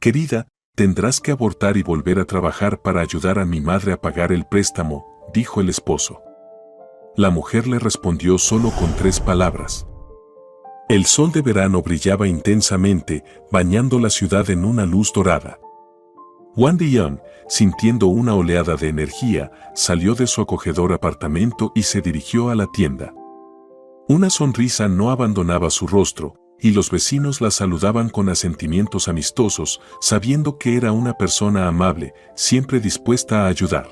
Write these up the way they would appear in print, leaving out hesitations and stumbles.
Querida, tendrás que abortar y volver a trabajar para ayudar a mi madre a pagar el préstamo, dijo el esposo. La mujer le respondió solo con 3 palabras. El sol de verano brillaba intensamente, bañando la ciudad en una luz dorada. Wendy Young, sintiendo una oleada de energía, salió de su acogedor apartamento y se dirigió a la tienda. Una sonrisa no abandonaba su rostro, y los vecinos la saludaban con asentimientos amistosos, sabiendo que era una persona amable, siempre dispuesta a ayudar.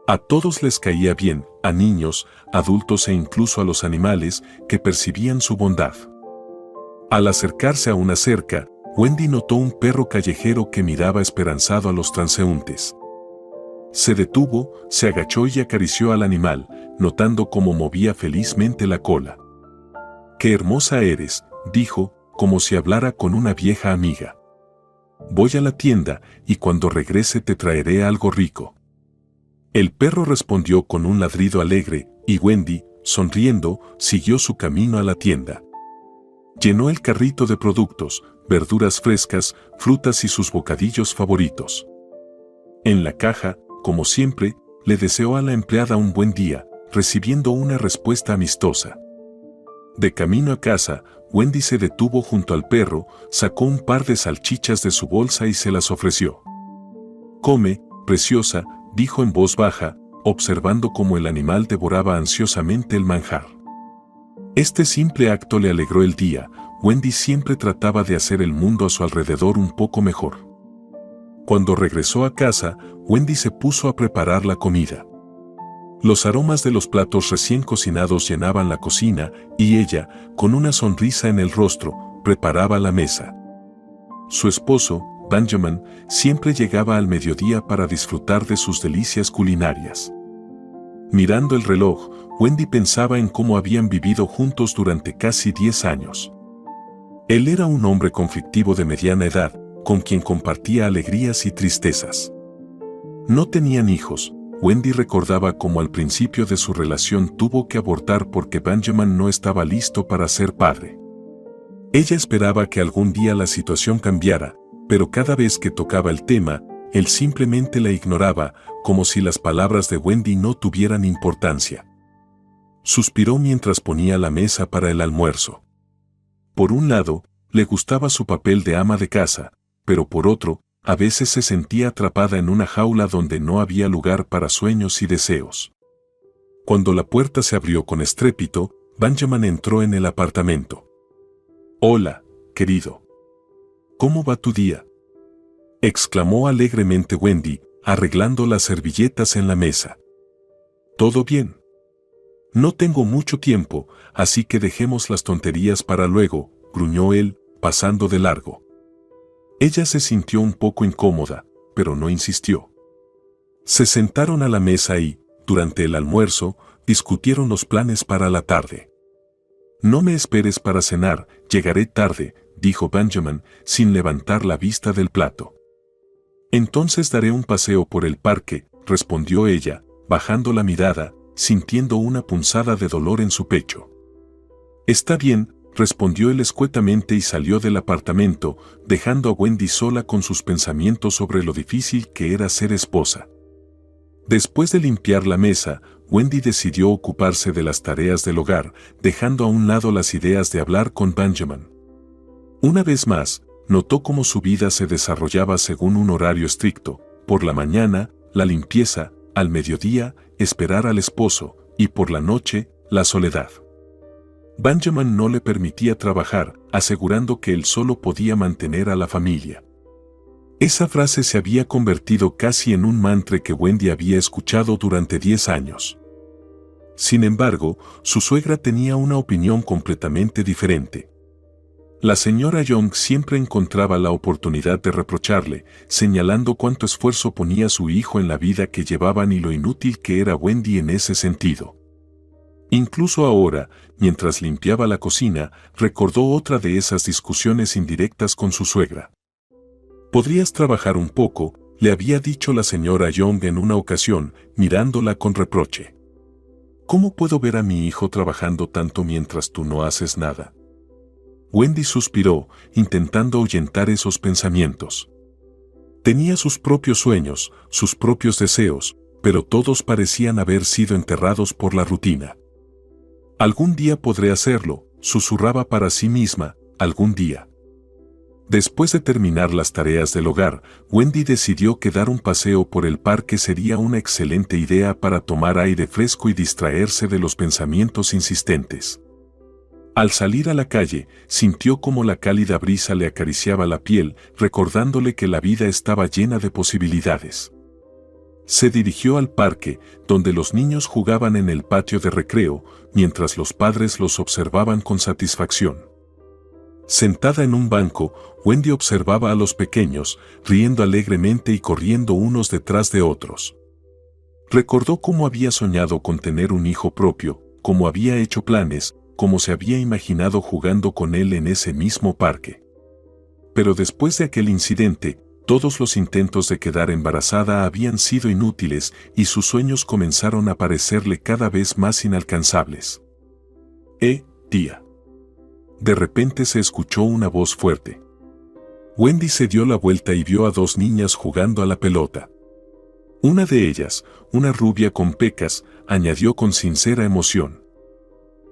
A todos les caía bien, a niños, adultos e incluso a los animales, que percibían su bondad. Al acercarse a una cerca, Wendy notó un perro callejero que miraba esperanzado a los transeúntes. Se detuvo, se agachó y acarició al animal, notando cómo movía felizmente la cola. «Qué hermosa eres», dijo, como si hablara con una vieja amiga. «Voy a la tienda, y cuando regrese te traeré algo rico». El perro respondió con un ladrido alegre, y Wendy, sonriendo, siguió su camino a la tienda. Llenó el carrito de productos, verduras frescas, frutas y sus bocadillos favoritos. En la caja, como siempre, le deseó a la empleada un buen día, recibiendo una respuesta amistosa. De camino a casa, Wendy se detuvo junto al perro, sacó un par de salchichas de su bolsa y se las ofreció. «Come, preciosa», dijo en voz baja, observando cómo el animal devoraba ansiosamente el manjar. Este simple acto le alegró el día. Wendy siempre trataba de hacer el mundo a su alrededor un poco mejor. Cuando regresó a casa, Wendy se puso a preparar la comida. Los aromas de los platos recién cocinados llenaban la cocina, y ella, con una sonrisa en el rostro, preparaba la mesa. Su esposo, Benjamin, siempre llegaba al mediodía para disfrutar de sus delicias culinarias. Mirando el reloj, Wendy pensaba en cómo habían vivido juntos durante casi 10 años. Él era un hombre conflictivo de mediana edad, con quien compartía alegrías y tristezas. No tenían hijos. Wendy recordaba cómo al principio de su relación tuvo que abortar porque Benjamin no estaba listo para ser padre. Ella esperaba que algún día la situación cambiara, pero cada vez que tocaba el tema, él simplemente la ignoraba, como si las palabras de Wendy no tuvieran importancia. Suspiró mientras ponía la mesa para el almuerzo. Por un lado, le gustaba su papel de ama de casa, pero por otro, a veces se sentía atrapada en una jaula donde no había lugar para sueños y deseos. Cuando la puerta se abrió con estrépito, Benjamin entró en el apartamento. «Hola, querido. ¿Cómo va tu día?», exclamó alegremente Wendy, arreglando las servilletas en la mesa. «¿Todo bien? No tengo mucho tiempo, así que dejemos las tonterías para luego», gruñó él, pasando de largo. Ella se sintió un poco incómoda, pero no insistió. Se sentaron a la mesa y, durante el almuerzo, discutieron los planes para la tarde. «No me esperes para cenar, llegaré tarde», dijo Benjamin, sin levantar la vista del plato. «Entonces daré un paseo por el parque», respondió ella, bajando la mirada, sintiendo una punzada de dolor en su pecho. «Está bien», respondió él escuetamente y salió del apartamento, dejando a Wendy sola con sus pensamientos sobre lo difícil que era ser esposa. Después de limpiar la mesa, Wendy decidió ocuparse de las tareas del hogar, dejando a un lado las ideas de hablar con Benjamin. Una vez más, notó cómo su vida se desarrollaba según un horario estricto: por la mañana, la limpieza; al mediodía, esperar al esposo; y por la noche, la soledad. Benjamin no le permitía trabajar, asegurando que él solo podía mantener a la familia. Esa frase se había convertido casi en un mantra que Wendy había escuchado durante 10 años. Sin embargo, su suegra tenía una opinión completamente diferente. La señora Young siempre encontraba la oportunidad de reprocharle, señalando cuánto esfuerzo ponía su hijo en la vida que llevaban y lo inútil que era Wendy en ese sentido. Incluso ahora, mientras limpiaba la cocina, recordó otra de esas discusiones indirectas con su suegra. «Podrías trabajar un poco», le había dicho la señora Young en una ocasión, mirándola con reproche. «¿Cómo puedo ver a mi hijo trabajando tanto mientras tú no haces nada?». Wendy suspiró, intentando ahuyentar esos pensamientos. Tenía sus propios sueños, sus propios deseos, pero todos parecían haber sido enterrados por la rutina. Algún día podré hacerlo, susurraba para sí misma, algún día. Después de terminar las tareas del hogar, Wendy decidió que dar un paseo por el parque sería una excelente idea para tomar aire fresco y distraerse de los pensamientos insistentes. Al salir a la calle, sintió como la cálida brisa le acariciaba la piel, recordándole que la vida estaba llena de posibilidades. Se dirigió al parque, donde los niños jugaban en el patio de recreo, mientras los padres los observaban con satisfacción. Sentada en un banco, Wendy observaba a los pequeños, riendo alegremente y corriendo unos detrás de otros. Recordó cómo había soñado con tener un hijo propio, cómo había hecho planes, cómo se había imaginado jugando con él en ese mismo parque. Pero después de aquel incidente, todos los intentos de quedar embarazada habían sido inútiles y sus sueños comenzaron a parecerle cada vez más inalcanzables. Tía. De repente se escuchó una voz fuerte. Wendy se dio la vuelta y vio a dos niñas jugando a la pelota. Una de ellas, una rubia con pecas, añadió con sincera emoción: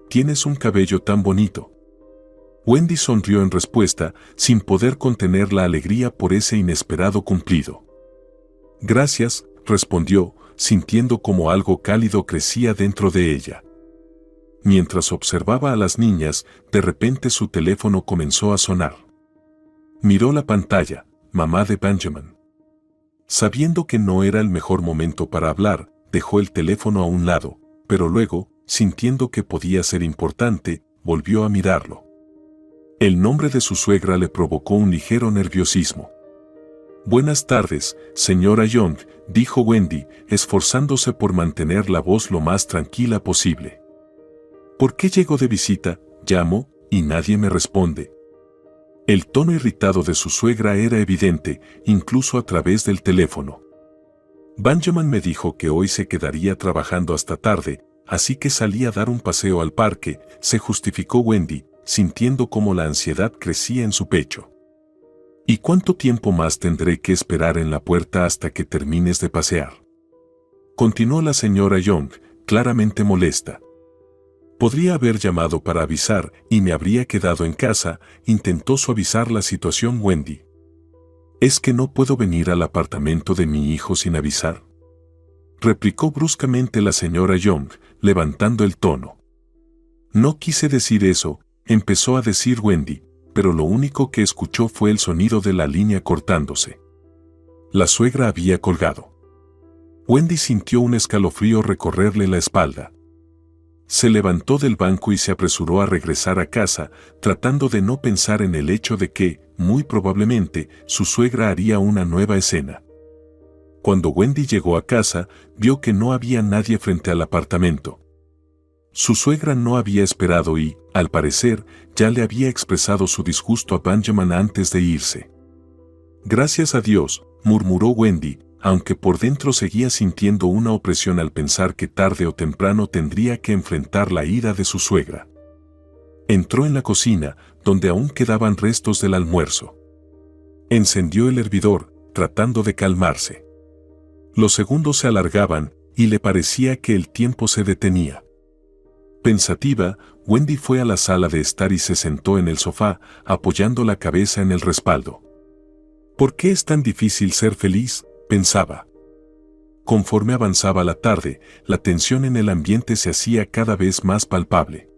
«Tienes un cabello tan bonito». Wendy sonrió en respuesta, sin poder contener la alegría por ese inesperado cumplido. «Gracias», respondió, sintiendo como algo cálido crecía dentro de ella. Mientras observaba a las niñas, de repente su teléfono comenzó a sonar. Miró la pantalla, mamá de Benjamin. Sabiendo que no era el mejor momento para hablar, dejó el teléfono a un lado, pero luego, sintiendo que podía ser importante, volvió a mirarlo. El nombre de su suegra le provocó un ligero nerviosismo. «Buenas tardes, señora Young», dijo Wendy, esforzándose por mantener la voz lo más tranquila posible. «¿Por qué llego de visita, llamo, y nadie me responde?» El tono irritado de su suegra era evidente, incluso a través del teléfono. «Benjamin me dijo que hoy se quedaría trabajando hasta tarde, así que salí a dar un paseo al parque», se justificó Wendy, sintiendo cómo la ansiedad crecía en su pecho. «¿Y cuánto tiempo más tendré que esperar en la puerta hasta que termines de pasear?», continuó la señora Young, claramente molesta. «Podría haber llamado para avisar y me habría quedado en casa», intentó suavizar la situación Wendy. «¿Es que no puedo venir al apartamento de mi hijo sin avisar?», replicó bruscamente la señora Young, levantando el tono. «No quise decir eso», empezó a decir Wendy, pero lo único que escuchó fue el sonido de la línea cortándose. La suegra había colgado. Wendy sintió un escalofrío recorrerle la espalda. Se levantó del banco y se apresuró a regresar a casa, tratando de no pensar en el hecho de que, muy probablemente, su suegra haría una nueva escena. Cuando Wendy llegó a casa, vio que no había nadie frente al apartamento. Su suegra no había esperado y, al parecer, ya le había expresado su disgusto a Benjamin antes de irse. «Gracias a Dios», murmuró Wendy, aunque por dentro seguía sintiendo una opresión al pensar que tarde o temprano tendría que enfrentar la ira de su suegra. Entró en la cocina, donde aún quedaban restos del almuerzo. Encendió el hervidor, tratando de calmarse. Los segundos se alargaban, y le parecía que el tiempo se detenía. Pensativa, Wendy fue a la sala de estar y se sentó en el sofá, apoyando la cabeza en el respaldo. «¿Por qué es tan difícil ser feliz?», pensaba. Conforme avanzaba la tarde, la tensión en el ambiente se hacía cada vez más palpable.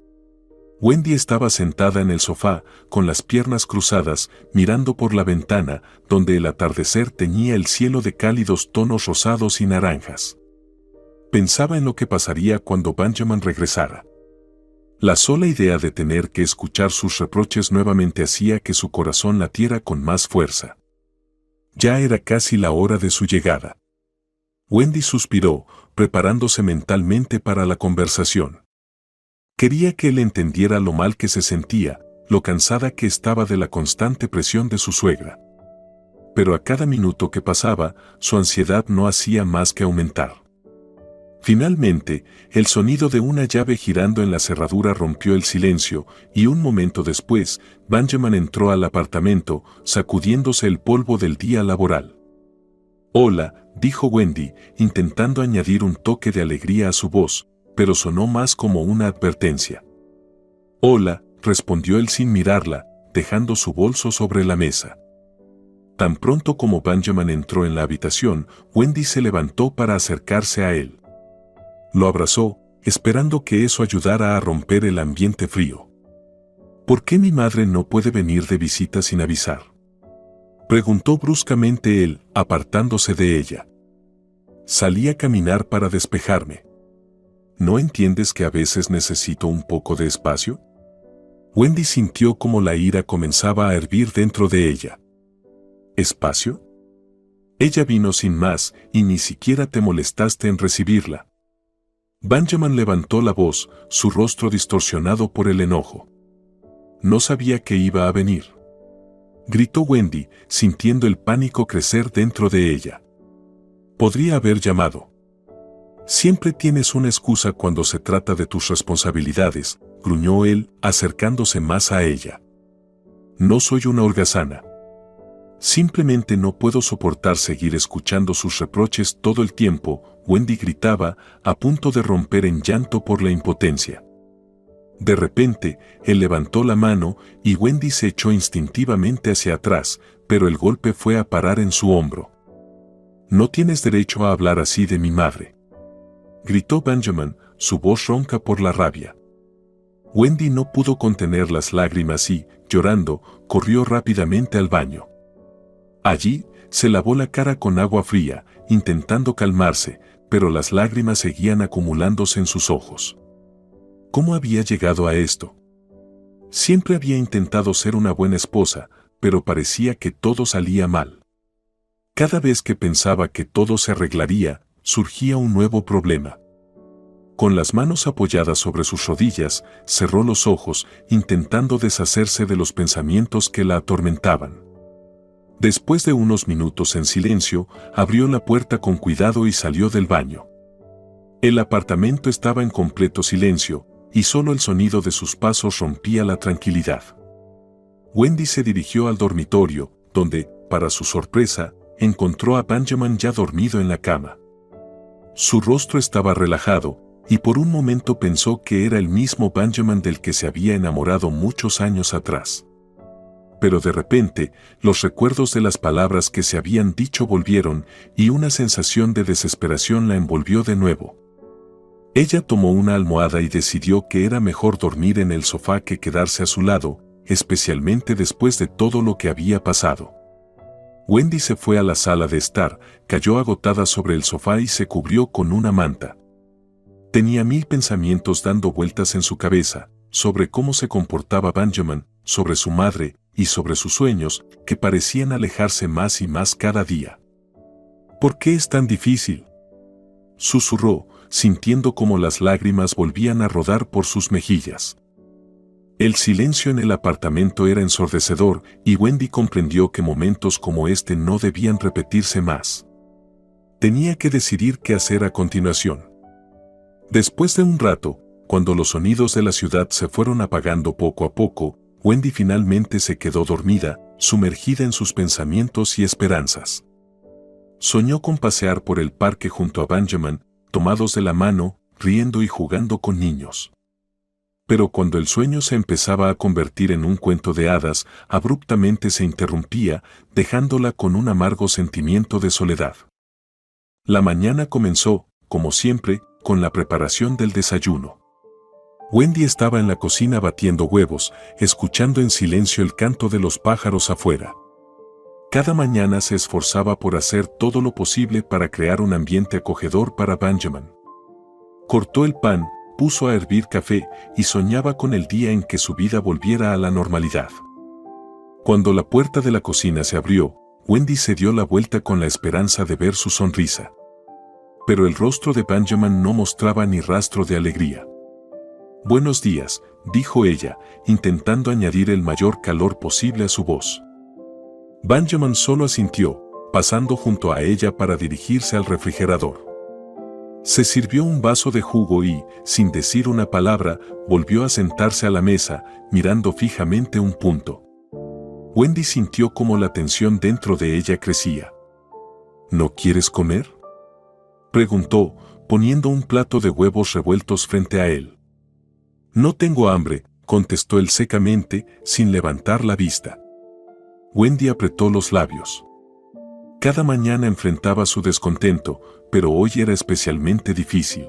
Wendy estaba sentada en el sofá, con las piernas cruzadas, mirando por la ventana, donde el atardecer teñía el cielo de cálidos tonos rosados y naranjas. Pensaba en lo que pasaría cuando Benjamin regresara. La sola idea de tener que escuchar sus reproches nuevamente hacía que su corazón latiera con más fuerza. Ya era casi la hora de su llegada. Wendy suspiró, preparándose mentalmente para la conversación. Quería que él entendiera lo mal que se sentía, lo cansada que estaba de la constante presión de su suegra. Pero a cada minuto que pasaba, su ansiedad no hacía más que aumentar. Finalmente, el sonido de una llave girando en la cerradura rompió el silencio, y un momento después, Benjamin entró al apartamento, sacudiéndose el polvo del día laboral. «Hola», dijo Wendy, intentando añadir un toque de alegría a su voz, pero sonó más como una advertencia. «Hola», respondió él sin mirarla, dejando su bolso sobre la mesa. Tan pronto como Benjamin entró en la habitación, Wendy se levantó para acercarse a él. Lo abrazó, esperando que eso ayudara a romper el ambiente frío. «¿Por qué mi madre no puede venir de visita sin avisar?», preguntó bruscamente él, apartándose de ella. «Salí a caminar para despejarme. ¿No entiendes que a veces necesito un poco de espacio?». Wendy sintió como la ira comenzaba a hervir dentro de ella. ¿Espacio? Ella vino sin más y ni siquiera te molestaste en recibirla. Benjamin levantó la voz, su rostro distorsionado por el enojo. «No sabía que iba a venir», gritó Wendy, sintiendo el pánico crecer dentro de ella. «Podría haber llamado». «Siempre tienes una excusa cuando se trata de tus responsabilidades», gruñó él, acercándose más a ella. «No soy una holgazana. Simplemente no puedo soportar seguir escuchando sus reproches todo el tiempo», Wendy gritaba, a punto de romper en llanto por la impotencia. De repente, él levantó la mano y Wendy se echó instintivamente hacia atrás, pero el golpe fue a parar en su hombro. «No tienes derecho a hablar así de mi madre», gritó Benjamin, su voz ronca por la rabia. Wendy no pudo contener las lágrimas y, llorando, corrió rápidamente al baño. Allí, se lavó la cara con agua fría, intentando calmarse, pero las lágrimas seguían acumulándose en sus ojos. ¿Cómo había llegado a esto? Siempre había intentado ser una buena esposa, pero parecía que todo salía mal. Cada vez que pensaba que todo se arreglaría, surgía un nuevo problema. Con las manos apoyadas sobre sus rodillas, cerró los ojos, intentando deshacerse de los pensamientos que la atormentaban. Después de unos minutos en silencio, abrió la puerta con cuidado y salió del baño. El apartamento estaba en completo silencio, y solo el sonido de sus pasos rompía la tranquilidad. Wendy se dirigió al dormitorio, donde, para su sorpresa, encontró a Benjamin ya dormido en la cama. Su rostro estaba relajado, y por un momento pensó que era el mismo Benjamin del que se había enamorado muchos años atrás. Pero de repente, los recuerdos de las palabras que se habían dicho volvieron, y una sensación de desesperación la envolvió de nuevo. Ella tomó una almohada y decidió que era mejor dormir en el sofá que quedarse a su lado, especialmente después de todo lo que había pasado. Wendy se fue a la sala de estar, cayó agotada sobre el sofá y se cubrió con una manta. Tenía 1000 pensamientos dando vueltas en su cabeza, sobre cómo se comportaba Benjamin, sobre su madre, y sobre sus sueños, que parecían alejarse más y más cada día. «¿Por qué es tan difícil?», susurró, sintiendo como las lágrimas volvían a rodar por sus mejillas. El silencio en el apartamento era ensordecedor, y Wendy comprendió que momentos como este no debían repetirse más. Tenía que decidir qué hacer a continuación. Después de un rato, cuando los sonidos de la ciudad se fueron apagando poco a poco, Wendy finalmente se quedó dormida, sumergida en sus pensamientos y esperanzas. Soñó con pasear por el parque junto a Benjamin, tomados de la mano, riendo y jugando con niños. Pero cuando el sueño se empezaba a convertir en un cuento de hadas, abruptamente se interrumpía, dejándola con un amargo sentimiento de soledad. La mañana comenzó, como siempre, con la preparación del desayuno. Wendy estaba en la cocina batiendo huevos, escuchando en silencio el canto de los pájaros afuera. Cada mañana se esforzaba por hacer todo lo posible para crear un ambiente acogedor para Benjamin. Cortó el pan, puso a hervir café y soñaba con el día en que su vida volviera a la normalidad. Cuando la puerta de la cocina se abrió, Wendy se dio la vuelta con la esperanza de ver su sonrisa. Pero el rostro de Benjamin no mostraba ni rastro de alegría. «Buenos días», dijo ella, intentando añadir el mayor calor posible a su voz. Benjamin solo asintió, pasando junto a ella para dirigirse al refrigerador. Se sirvió un vaso de jugo y, sin decir una palabra, volvió a sentarse a la mesa, mirando fijamente un punto. Wendy sintió como la tensión dentro de ella crecía. ¿No quieres comer?, preguntó, poniendo un plato de huevos revueltos frente a él. No tengo hambre, contestó él secamente, sin levantar la vista. Wendy apretó los labios. Cada mañana enfrentaba su descontento, pero hoy era especialmente difícil.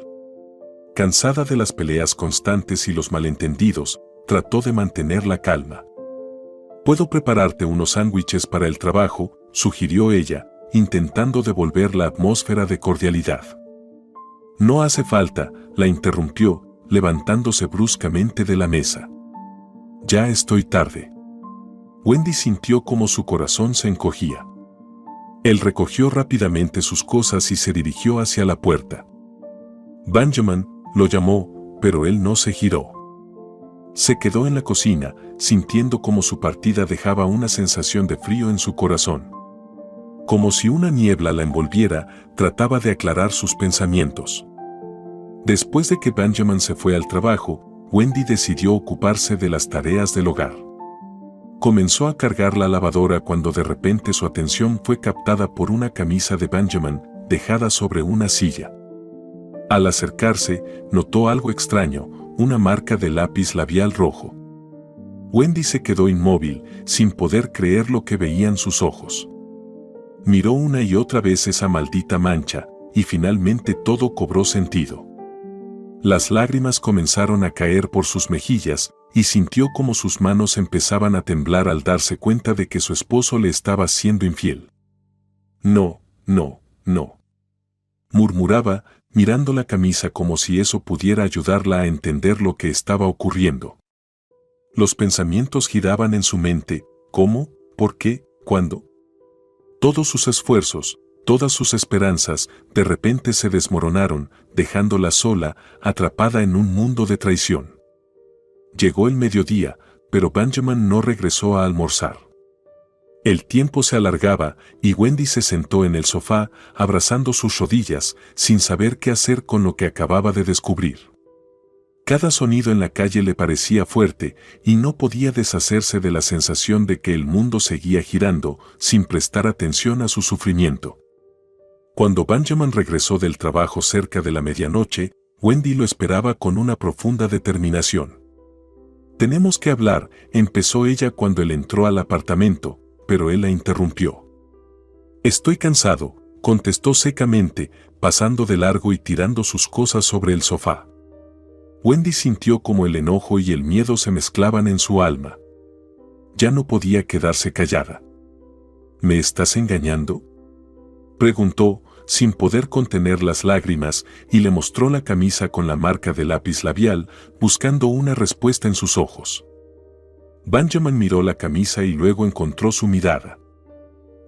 Cansada de las peleas constantes y los malentendidos, trató de mantener la calma. «Puedo prepararte unos sándwiches para el trabajo», sugirió ella, intentando devolver la atmósfera de cordialidad. «No hace falta», la interrumpió, levantándose bruscamente de la mesa. «Ya estoy tarde». Wendy sintió como su corazón se encogía. Él recogió rápidamente sus cosas y se dirigió hacia la puerta. Benjamin lo llamó, pero él no se giró. Se quedó en la cocina, sintiendo como su partida dejaba una sensación de frío en su corazón. Como si una niebla la envolviera, trataba de aclarar sus pensamientos. Después de que Benjamin se fue al trabajo, Wendy decidió ocuparse de las tareas del hogar. Comenzó a cargar la lavadora cuando de repente su atención fue captada por una camisa de Benjamin dejada sobre una silla. Al acercarse, notó algo extraño, una marca de lápiz labial rojo. Wendy se quedó inmóvil, sin poder creer lo que veían sus ojos. Miró una y otra vez esa maldita mancha, y finalmente todo cobró sentido. Las lágrimas comenzaron a caer por sus mejillas, y sintió como sus manos empezaban a temblar al darse cuenta de que su esposo le estaba siendo infiel. «No, no, no», murmuraba, mirando la camisa como si eso pudiera ayudarla a entender lo que estaba ocurriendo. Los pensamientos giraban en su mente: ¿cómo? ¿Por qué? ¿Cuándo? Todos sus esfuerzos, todas sus esperanzas, de repente se desmoronaron, dejándola sola, atrapada en un mundo de traición. Llegó el mediodía, pero Benjamin no regresó a almorzar. El tiempo se alargaba y Wendy se sentó en el sofá, abrazando sus rodillas, sin saber qué hacer con lo que acababa de descubrir. Cada sonido en la calle le parecía fuerte y no podía deshacerse de la sensación de que el mundo seguía girando, sin prestar atención a su sufrimiento. Cuando Benjamin regresó del trabajo cerca de la medianoche, Wendy lo esperaba con una profunda determinación. «Tenemos que hablar», empezó ella cuando él entró al apartamento, pero él la interrumpió. «Estoy cansado», contestó secamente, pasando de largo y tirando sus cosas sobre el sofá. Wendy sintió como el enojo y el miedo se mezclaban en su alma. Ya no podía quedarse callada. «¿Me estás engañando?», preguntó, sin poder contener las lágrimas, y le mostró la camisa con la marca de lápiz labial, buscando una respuesta en sus ojos. Benjamin miró la camisa y luego encontró su mirada.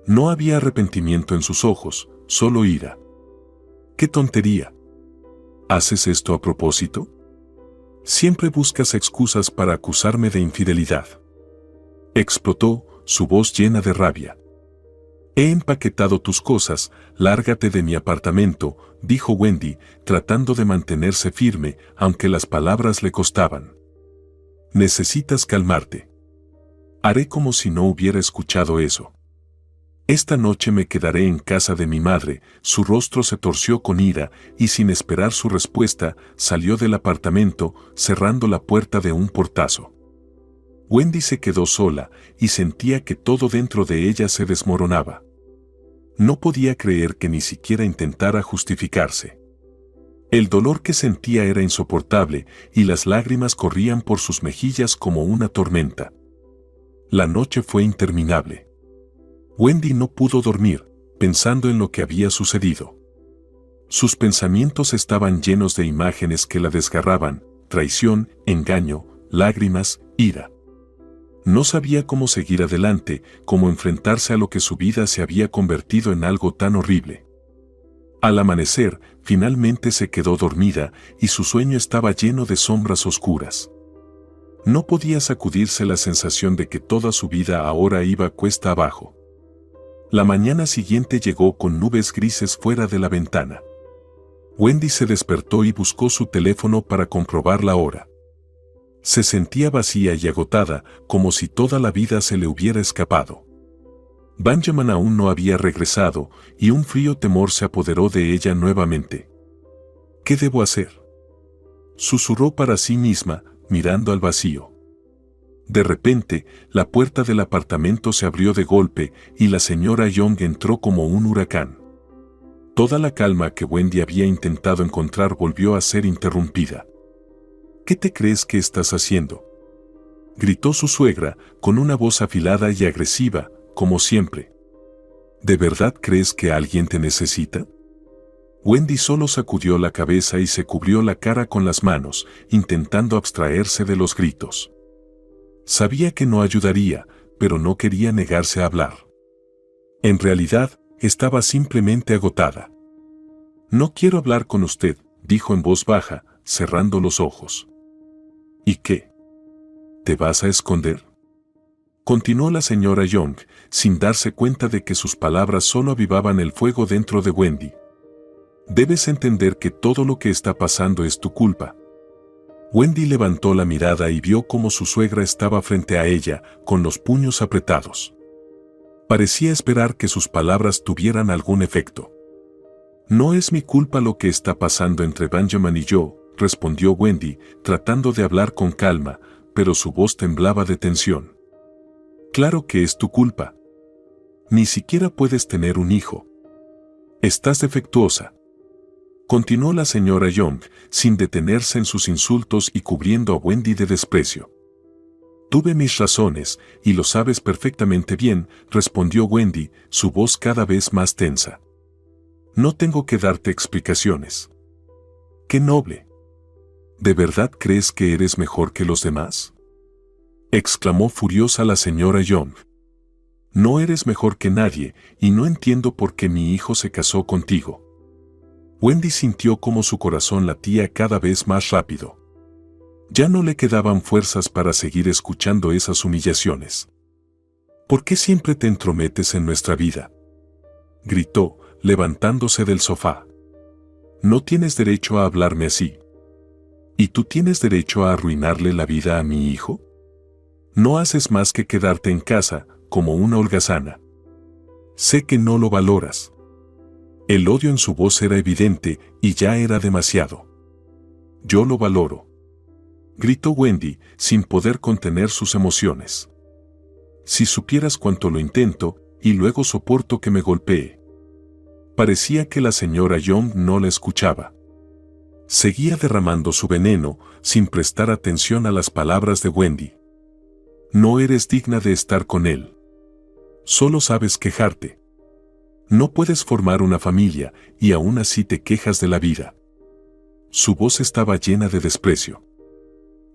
No había arrepentimiento en sus ojos, solo ira. «¡Qué tontería! ¿Haces esto a propósito? Siempre buscas excusas para acusarme de infidelidad», explotó, su voz llena de rabia. «He empaquetado tus cosas, lárgate de mi apartamento», dijo Wendy, tratando de mantenerse firme, aunque las palabras le costaban. «Necesitas calmarte. Haré como si no hubiera escuchado eso. Esta noche me quedaré en casa de mi madre». Su rostro se torció con ira y sin esperar su respuesta, salió del apartamento, cerrando la puerta de un portazo. Wendy se quedó sola y sentía que todo dentro de ella se desmoronaba. No podía creer que ni siquiera intentara justificarse. El dolor que sentía era insoportable y las lágrimas corrían por sus mejillas como una tormenta. La noche fue interminable. Wendy no pudo dormir, pensando en lo que había sucedido. Sus pensamientos estaban llenos de imágenes que la desgarraban: traición, engaño, lágrimas, ira. No sabía cómo seguir adelante, cómo enfrentarse a lo que su vida se había convertido en algo tan horrible. Al amanecer, finalmente se quedó dormida y su sueño estaba lleno de sombras oscuras. No podía sacudirse la sensación de que toda su vida ahora iba cuesta abajo. La mañana siguiente llegó con nubes grises fuera de la ventana. Wendy se despertó y buscó su teléfono para comprobar la hora. Se sentía vacía y agotada, como si toda la vida se le hubiera escapado. Benjamin aún no había regresado, y un frío temor se apoderó de ella nuevamente. ¿Qué debo hacer?, susurró para sí misma, mirando al vacío. De repente, la puerta del apartamento se abrió de golpe y la señora Young entró como un huracán. Toda la calma que Wendy había intentado encontrar volvió a ser interrumpida. ¿Qué te crees que estás haciendo?, gritó su suegra, con una voz afilada y agresiva, como siempre. ¿De verdad crees que alguien te necesita? Wendy solo sacudió la cabeza y se cubrió la cara con las manos, intentando abstraerse de los gritos. Sabía que no ayudaría, pero no quería negarse a hablar. En realidad, estaba simplemente agotada. No quiero hablar con usted, dijo en voz baja, cerrando los ojos. ¿Y qué? ¿Te vas a esconder?, continuó la señora Young, sin darse cuenta de que sus palabras solo avivaban el fuego dentro de Wendy. Debes entender que todo lo que está pasando es tu culpa. Wendy levantó la mirada y vio cómo su suegra estaba frente a ella, con los puños apretados. Parecía esperar que sus palabras tuvieran algún efecto. No es mi culpa lo que está pasando entre Benjamin y yo, respondió Wendy, tratando de hablar con calma, pero su voz temblaba de tensión. Claro que es tu culpa. Ni siquiera puedes tener un hijo. Estás defectuosa. Continuó la señora Young, sin detenerse en sus insultos y cubriendo a Wendy de desprecio. Tuve mis razones, y lo sabes perfectamente bien, respondió Wendy, su voz cada vez más tensa. No tengo que darte explicaciones. ¡Qué noble! ¿De verdad crees que eres mejor que los demás?, exclamó furiosa la señora Young. No eres mejor que nadie, y no entiendo por qué mi hijo se casó contigo. Wendy sintió como su corazón latía cada vez más rápido. Ya no le quedaban fuerzas para seguir escuchando esas humillaciones. ¿Por qué siempre te entrometes en nuestra vida?, gritó, levantándose del sofá. No tienes derecho a hablarme así. ¿Y tú tienes derecho a arruinarle la vida a mi hijo? No haces más que quedarte en casa, como una holgazana. Sé que no lo valoras. El odio en su voz era evidente y ya era demasiado. Yo lo valoro, gritó Wendy, sin poder contener sus emociones. Si supieras cuánto lo intento, y luego soporto que me golpee. Parecía que la señora Young no la escuchaba. Seguía derramando su veneno, sin prestar atención a las palabras de Wendy. No eres digna de estar con él. Solo sabes quejarte. No puedes formar una familia, y aún así te quejas de la vida. Su voz estaba llena de desprecio.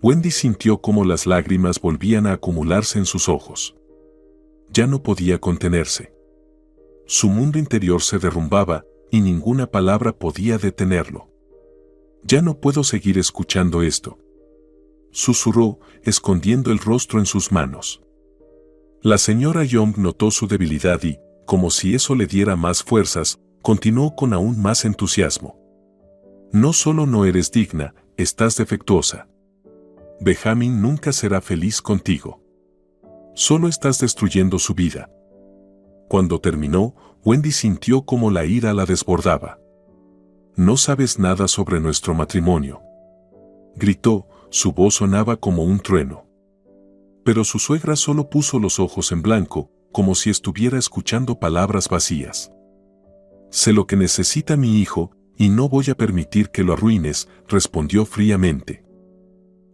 Wendy sintió cómo las lágrimas volvían a acumularse en sus ojos. Ya no podía contenerse. Su mundo interior se derrumbaba, y ninguna palabra podía detenerlo. Ya no puedo seguir escuchando esto, susurró, escondiendo el rostro en sus manos. La señora Young notó su debilidad y, como si eso le diera más fuerzas, continuó con aún más entusiasmo. No solo no eres digna, estás defectuosa. Benjamin nunca será feliz contigo. Solo estás destruyendo su vida. Cuando terminó, Wendy sintió como la ira la desbordaba. No sabes nada sobre nuestro matrimonio, gritó, su voz sonaba como un trueno. Pero su suegra solo puso los ojos en blanco, como si estuviera escuchando palabras vacías. Sé lo que necesita mi hijo, y no voy a permitir que lo arruines, respondió fríamente.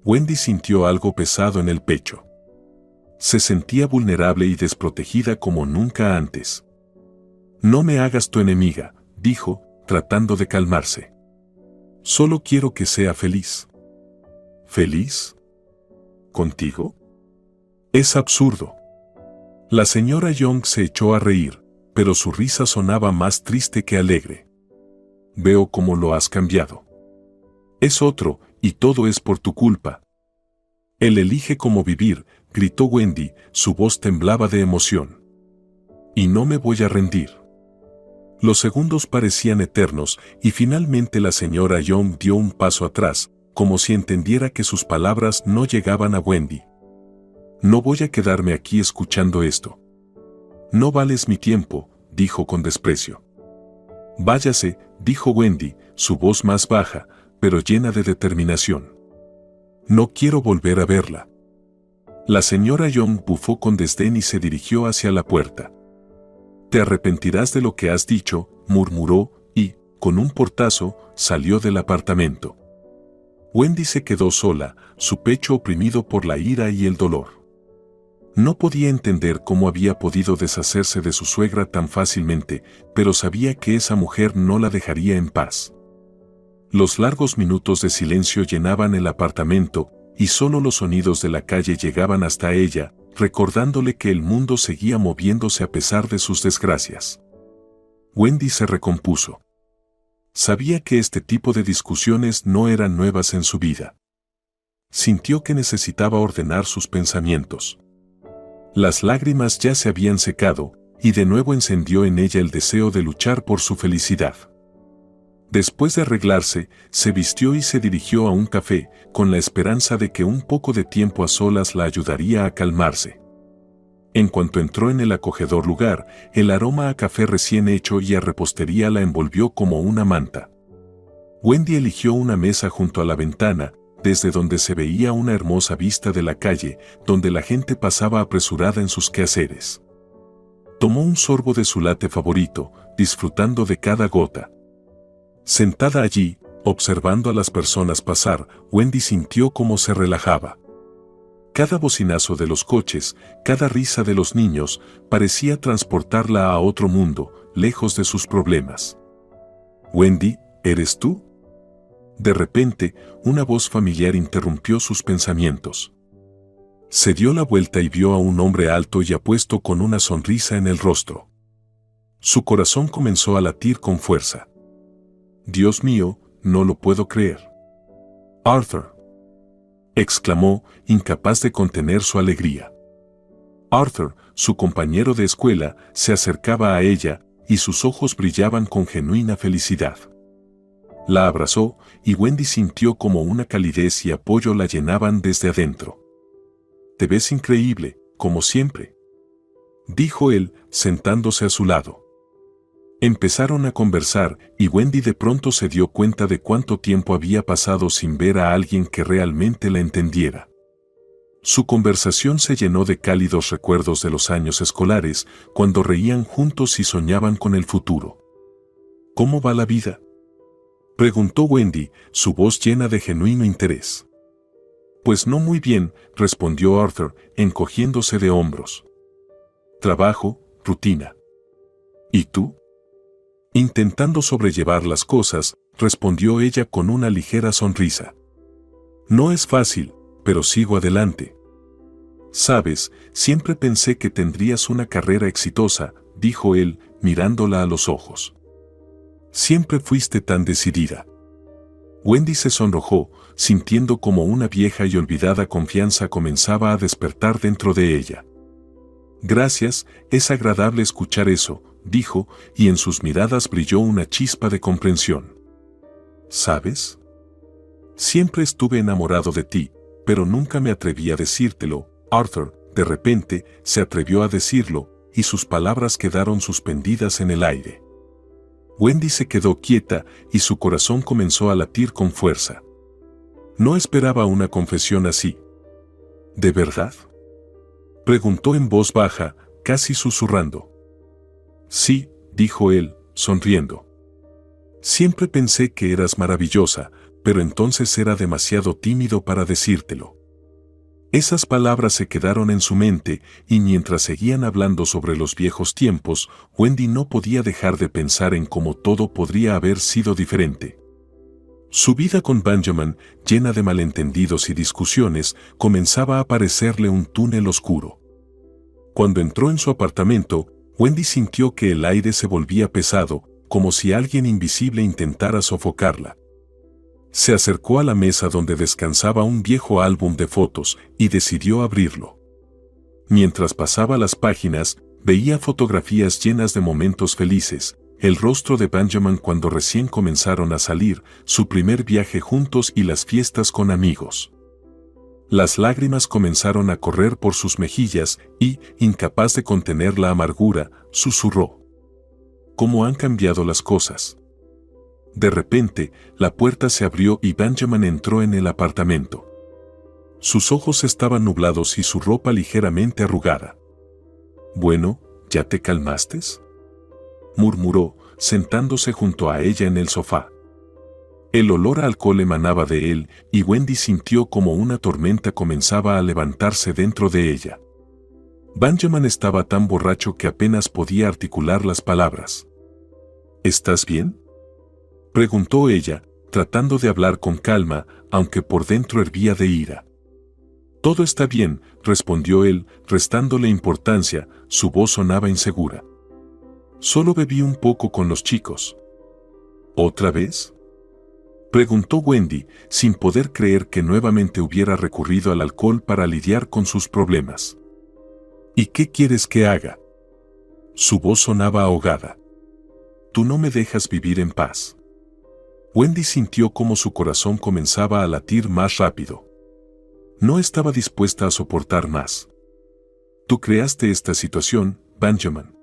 Wendy sintió algo pesado en el pecho. Se sentía vulnerable y desprotegida como nunca antes. No me hagas tu enemiga, dijo, tratando de calmarse. Solo quiero que sea feliz. ¿Feliz? ¿Contigo? Es absurdo. La señora Young se echó a reír, pero su risa sonaba más triste que alegre. Veo cómo lo has cambiado. Es otro, y todo es por tu culpa. Él elige cómo vivir, gritó Wendy, su voz temblaba de emoción. Y no me voy a rendir. Los segundos parecían eternos y finalmente la señora Young dio un paso atrás, como si entendiera que sus palabras no llegaban a Wendy. No voy a quedarme aquí escuchando esto. No vales mi tiempo, dijo con desprecio. Váyase, dijo Wendy, su voz más baja, pero llena de determinación. No quiero volver a verla. La señora Young bufó con desdén y se dirigió hacia la puerta. Te arrepentirás de lo que has dicho, murmuró, y, con un portazo, salió del apartamento. Wendy se quedó sola, su pecho oprimido por la ira y el dolor. No podía entender cómo había podido deshacerse de su suegra tan fácilmente, pero sabía que esa mujer no la dejaría en paz. Los largos minutos de silencio llenaban el apartamento, y solo los sonidos de la calle llegaban hasta ella, recordándole que el mundo seguía moviéndose a pesar de sus desgracias. Wendy se recompuso. Sabía que este tipo de discusiones no eran nuevas en su vida. Sintió que necesitaba ordenar sus pensamientos. Las lágrimas ya se habían secado, y de nuevo encendió en ella el deseo de luchar por su felicidad. Después de arreglarse, se vistió y se dirigió a un café, con la esperanza de que un poco de tiempo a solas la ayudaría a calmarse. En cuanto entró en el acogedor lugar, el aroma a café recién hecho y a repostería la envolvió como una manta. Wendy eligió una mesa junto a la ventana, desde donde se veía una hermosa vista de la calle, donde la gente pasaba apresurada en sus quehaceres. Tomó un sorbo de su latte favorito, disfrutando de cada gota. Sentada allí, observando a las personas pasar, Wendy sintió cómo se relajaba. Cada bocinazo de los coches, cada risa de los niños, parecía transportarla a otro mundo, lejos de sus problemas. «Wendy, ¿eres tú?». De repente, una voz familiar interrumpió sus pensamientos. Se dio la vuelta y vio a un hombre alto y apuesto con una sonrisa en el rostro. Su corazón comenzó a latir con fuerza. «Dios mío, no lo puedo creer». «Arthur», exclamó, incapaz de contener su alegría. Arthur, su compañero de escuela, se acercaba a ella, y sus ojos brillaban con genuina felicidad. La abrazó, y Wendy sintió como una calidez y apoyo la llenaban desde adentro. «Te ves increíble, como siempre», dijo él, sentándose a su lado. Empezaron a conversar y Wendy de pronto se dio cuenta de cuánto tiempo había pasado sin ver a alguien que realmente la entendiera. Su conversación se llenó de cálidos recuerdos de los años escolares, cuando reían juntos y soñaban con el futuro. «¿Cómo va la vida?», preguntó Wendy, su voz llena de genuino interés. «Pues no muy bien», respondió Arthur, encogiéndose de hombros. «Trabajo, rutina». «¿Y tú?». Intentando sobrellevar las cosas, respondió ella con una ligera sonrisa. «No es fácil, pero sigo adelante». «Sabes, siempre pensé que tendrías una carrera exitosa», dijo él, mirándola a los ojos. «Siempre fuiste tan decidida». Wendy se sonrojó, sintiendo como una vieja y olvidada confianza comenzaba a despertar dentro de ella. «Gracias, es agradable escuchar eso», dijo, y en sus miradas brilló una chispa de comprensión. «¿Sabes? Siempre estuve enamorado de ti, pero nunca me atreví a decírtelo». Arthur, de repente, se atrevió a decirlo, y sus palabras quedaron suspendidas en el aire. Wendy se quedó quieta y su corazón comenzó a latir con fuerza. No esperaba una confesión así. «¿De verdad?», preguntó en voz baja, casi susurrando. «Sí», dijo él, sonriendo. «Siempre pensé que eras maravillosa, pero entonces era demasiado tímido para decírtelo». Esas palabras se quedaron en su mente, y mientras seguían hablando sobre los viejos tiempos, Wendy no podía dejar de pensar en cómo todo podría haber sido diferente. Su vida con Benjamin, llena de malentendidos y discusiones, comenzaba a parecerle un túnel oscuro. Cuando entró en su apartamento, Wendy sintió que el aire se volvía pesado, como si alguien invisible intentara sofocarla. Se acercó a la mesa donde descansaba un viejo álbum de fotos y decidió abrirlo. Mientras pasaba las páginas, veía fotografías llenas de momentos felices, el rostro de Benjamin cuando recién comenzaron a salir, su primer viaje juntos y las fiestas con amigos. Las lágrimas comenzaron a correr por sus mejillas y, incapaz de contener la amargura, susurró: ¿Cómo han cambiado las cosas? De repente, la puerta se abrió y Benjamin entró en el apartamento. Sus ojos estaban nublados y su ropa ligeramente arrugada. «Bueno, ¿ya te calmaste?», murmuró, sentándose junto a ella en el sofá. El olor a alcohol emanaba de él y Wendy sintió como una tormenta comenzaba a levantarse dentro de ella. Benjamin estaba tan borracho que apenas podía articular las palabras. «¿Estás bien?», preguntó ella, tratando de hablar con calma, aunque por dentro hervía de ira. «Todo está bien», respondió él, restándole importancia, su voz sonaba insegura. «Solo bebí un poco con los chicos». «¿Otra vez?», preguntó Wendy, sin poder creer que nuevamente hubiera recurrido al alcohol para lidiar con sus problemas. «¿Y qué quieres que haga?». Su voz sonaba ahogada. «Tú no me dejas vivir en paz». Wendy sintió como su corazón comenzaba a latir más rápido. No estaba dispuesta a soportar más. «Tú creaste esta situación, Benjamin.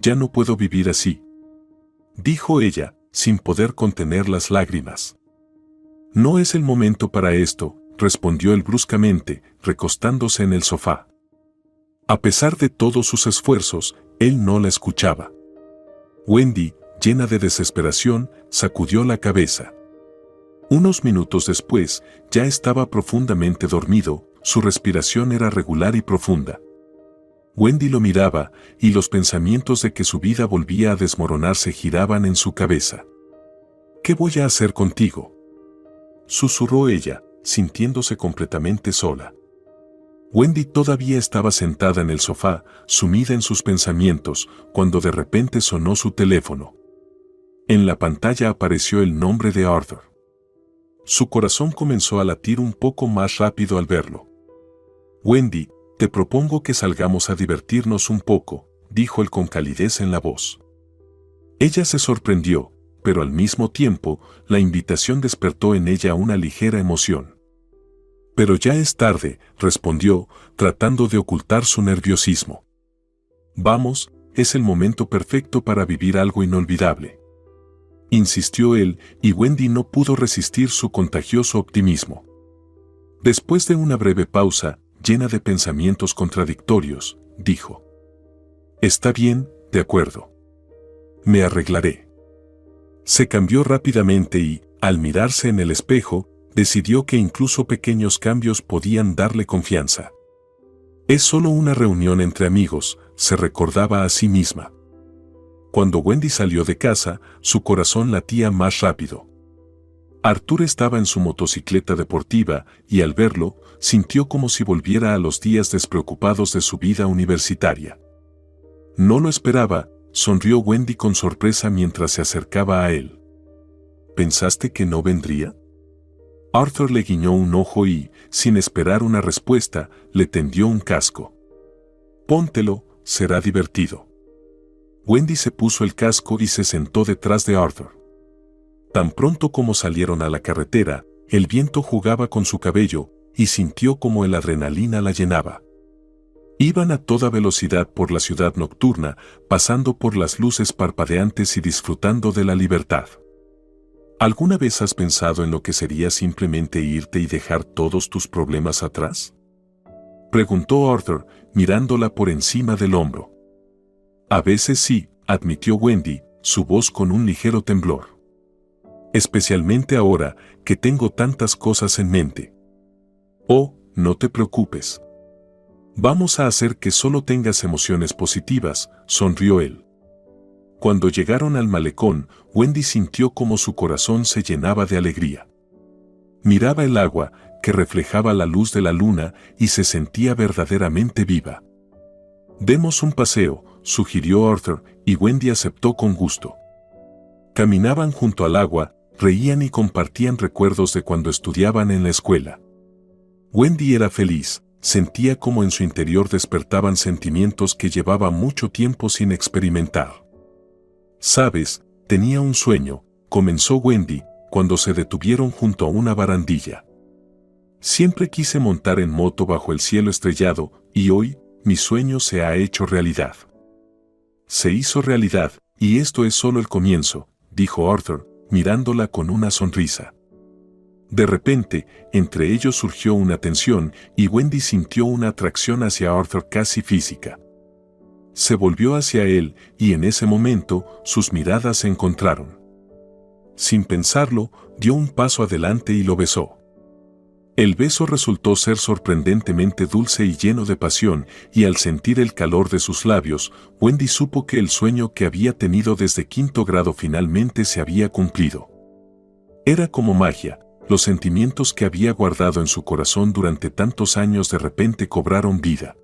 Ya no puedo vivir así», dijo ella, sin poder contener las lágrimas. «No es el momento para esto», respondió él bruscamente, recostándose en el sofá. A pesar de todos sus esfuerzos, él no la escuchaba. Wendy, llena de desesperación, sacudió la cabeza. Unos minutos después, ya estaba profundamente dormido, su respiración era regular y profunda. Wendy lo miraba, y los pensamientos de que su vida volvía a desmoronarse giraban en su cabeza. «¿Qué voy a hacer contigo?», susurró ella, sintiéndose completamente sola. Wendy todavía estaba sentada en el sofá, sumida en sus pensamientos, cuando de repente sonó su teléfono. En la pantalla apareció el nombre de Arthur. Su corazón comenzó a latir un poco más rápido al verlo. «Wendy, te propongo que salgamos a divertirnos un poco», dijo él con calidez en la voz. Ella se sorprendió, pero al mismo tiempo, la invitación despertó en ella una ligera emoción. «Pero ya es tarde», respondió, tratando de ocultar su nerviosismo. «Vamos, es el momento perfecto para vivir algo inolvidable», insistió él, y Wendy no pudo resistir su contagioso optimismo. Después de una breve pausa, llena de pensamientos contradictorios, dijo: «Está bien, de acuerdo. Me arreglaré». Se cambió rápidamente y, al mirarse en el espejo, decidió que incluso pequeños cambios podían darle confianza. «Es solo una reunión entre amigos», se recordaba a sí misma. Cuando Wendy salió de casa, su corazón latía más rápido. Arthur estaba en su motocicleta deportiva y al verlo, sintió como si volviera a los días despreocupados de su vida universitaria. «No lo esperaba», sonrió Wendy con sorpresa mientras se acercaba a él. «¿Pensaste que no vendría?». Arthur le guiñó un ojo y, sin esperar una respuesta, le tendió un casco. «Póntelo, será divertido». Wendy se puso el casco y se sentó detrás de Arthur. Tan pronto como salieron a la carretera, el viento jugaba con su cabello y sintió como el adrenalina la llenaba. Iban a toda velocidad por la ciudad nocturna, pasando por las luces parpadeantes y disfrutando de la libertad. ¿Alguna vez has pensado en lo que sería simplemente irte y dejar todos tus problemas atrás?, preguntó Arthur, mirándola por encima del hombro. «A veces sí», admitió Wendy, su voz con un ligero temblor. «Especialmente ahora que tengo tantas cosas en mente». «Oh, no te preocupes. Vamos a hacer que solo tengas emociones positivas», sonrió él. Cuando llegaron al malecón, Wendy sintió como su corazón se llenaba de alegría. Miraba el agua, que reflejaba la luz de la luna, y se sentía verdaderamente viva. «Demos un paseo», sugirió Arthur, y Wendy aceptó con gusto. Caminaban junto al agua, reían y compartían recuerdos de cuando estudiaban en la escuela. Wendy era feliz, sentía como en su interior despertaban sentimientos que llevaba mucho tiempo sin experimentar. Sabes, tenía un sueño, comenzó Wendy, cuando se detuvieron junto a una barandilla. Siempre quise montar en moto bajo el cielo estrellado, y hoy, mi sueño se ha hecho realidad. Se hizo realidad, y esto es solo el comienzo, dijo Arthur, mirándola con una sonrisa. De repente, entre ellos surgió una tensión, y Wendy sintió una atracción hacia Arthur casi física. Se volvió hacia él, y en ese momento, sus miradas se encontraron. Sin pensarlo, dio un paso adelante y lo besó. El beso resultó ser sorprendentemente dulce y lleno de pasión, y al sentir el calor de sus labios, Wendy supo que el sueño que había tenido desde quinto grado finalmente se había cumplido. Era como magia, los sentimientos que había guardado en su corazón durante tantos años de repente cobraron vida.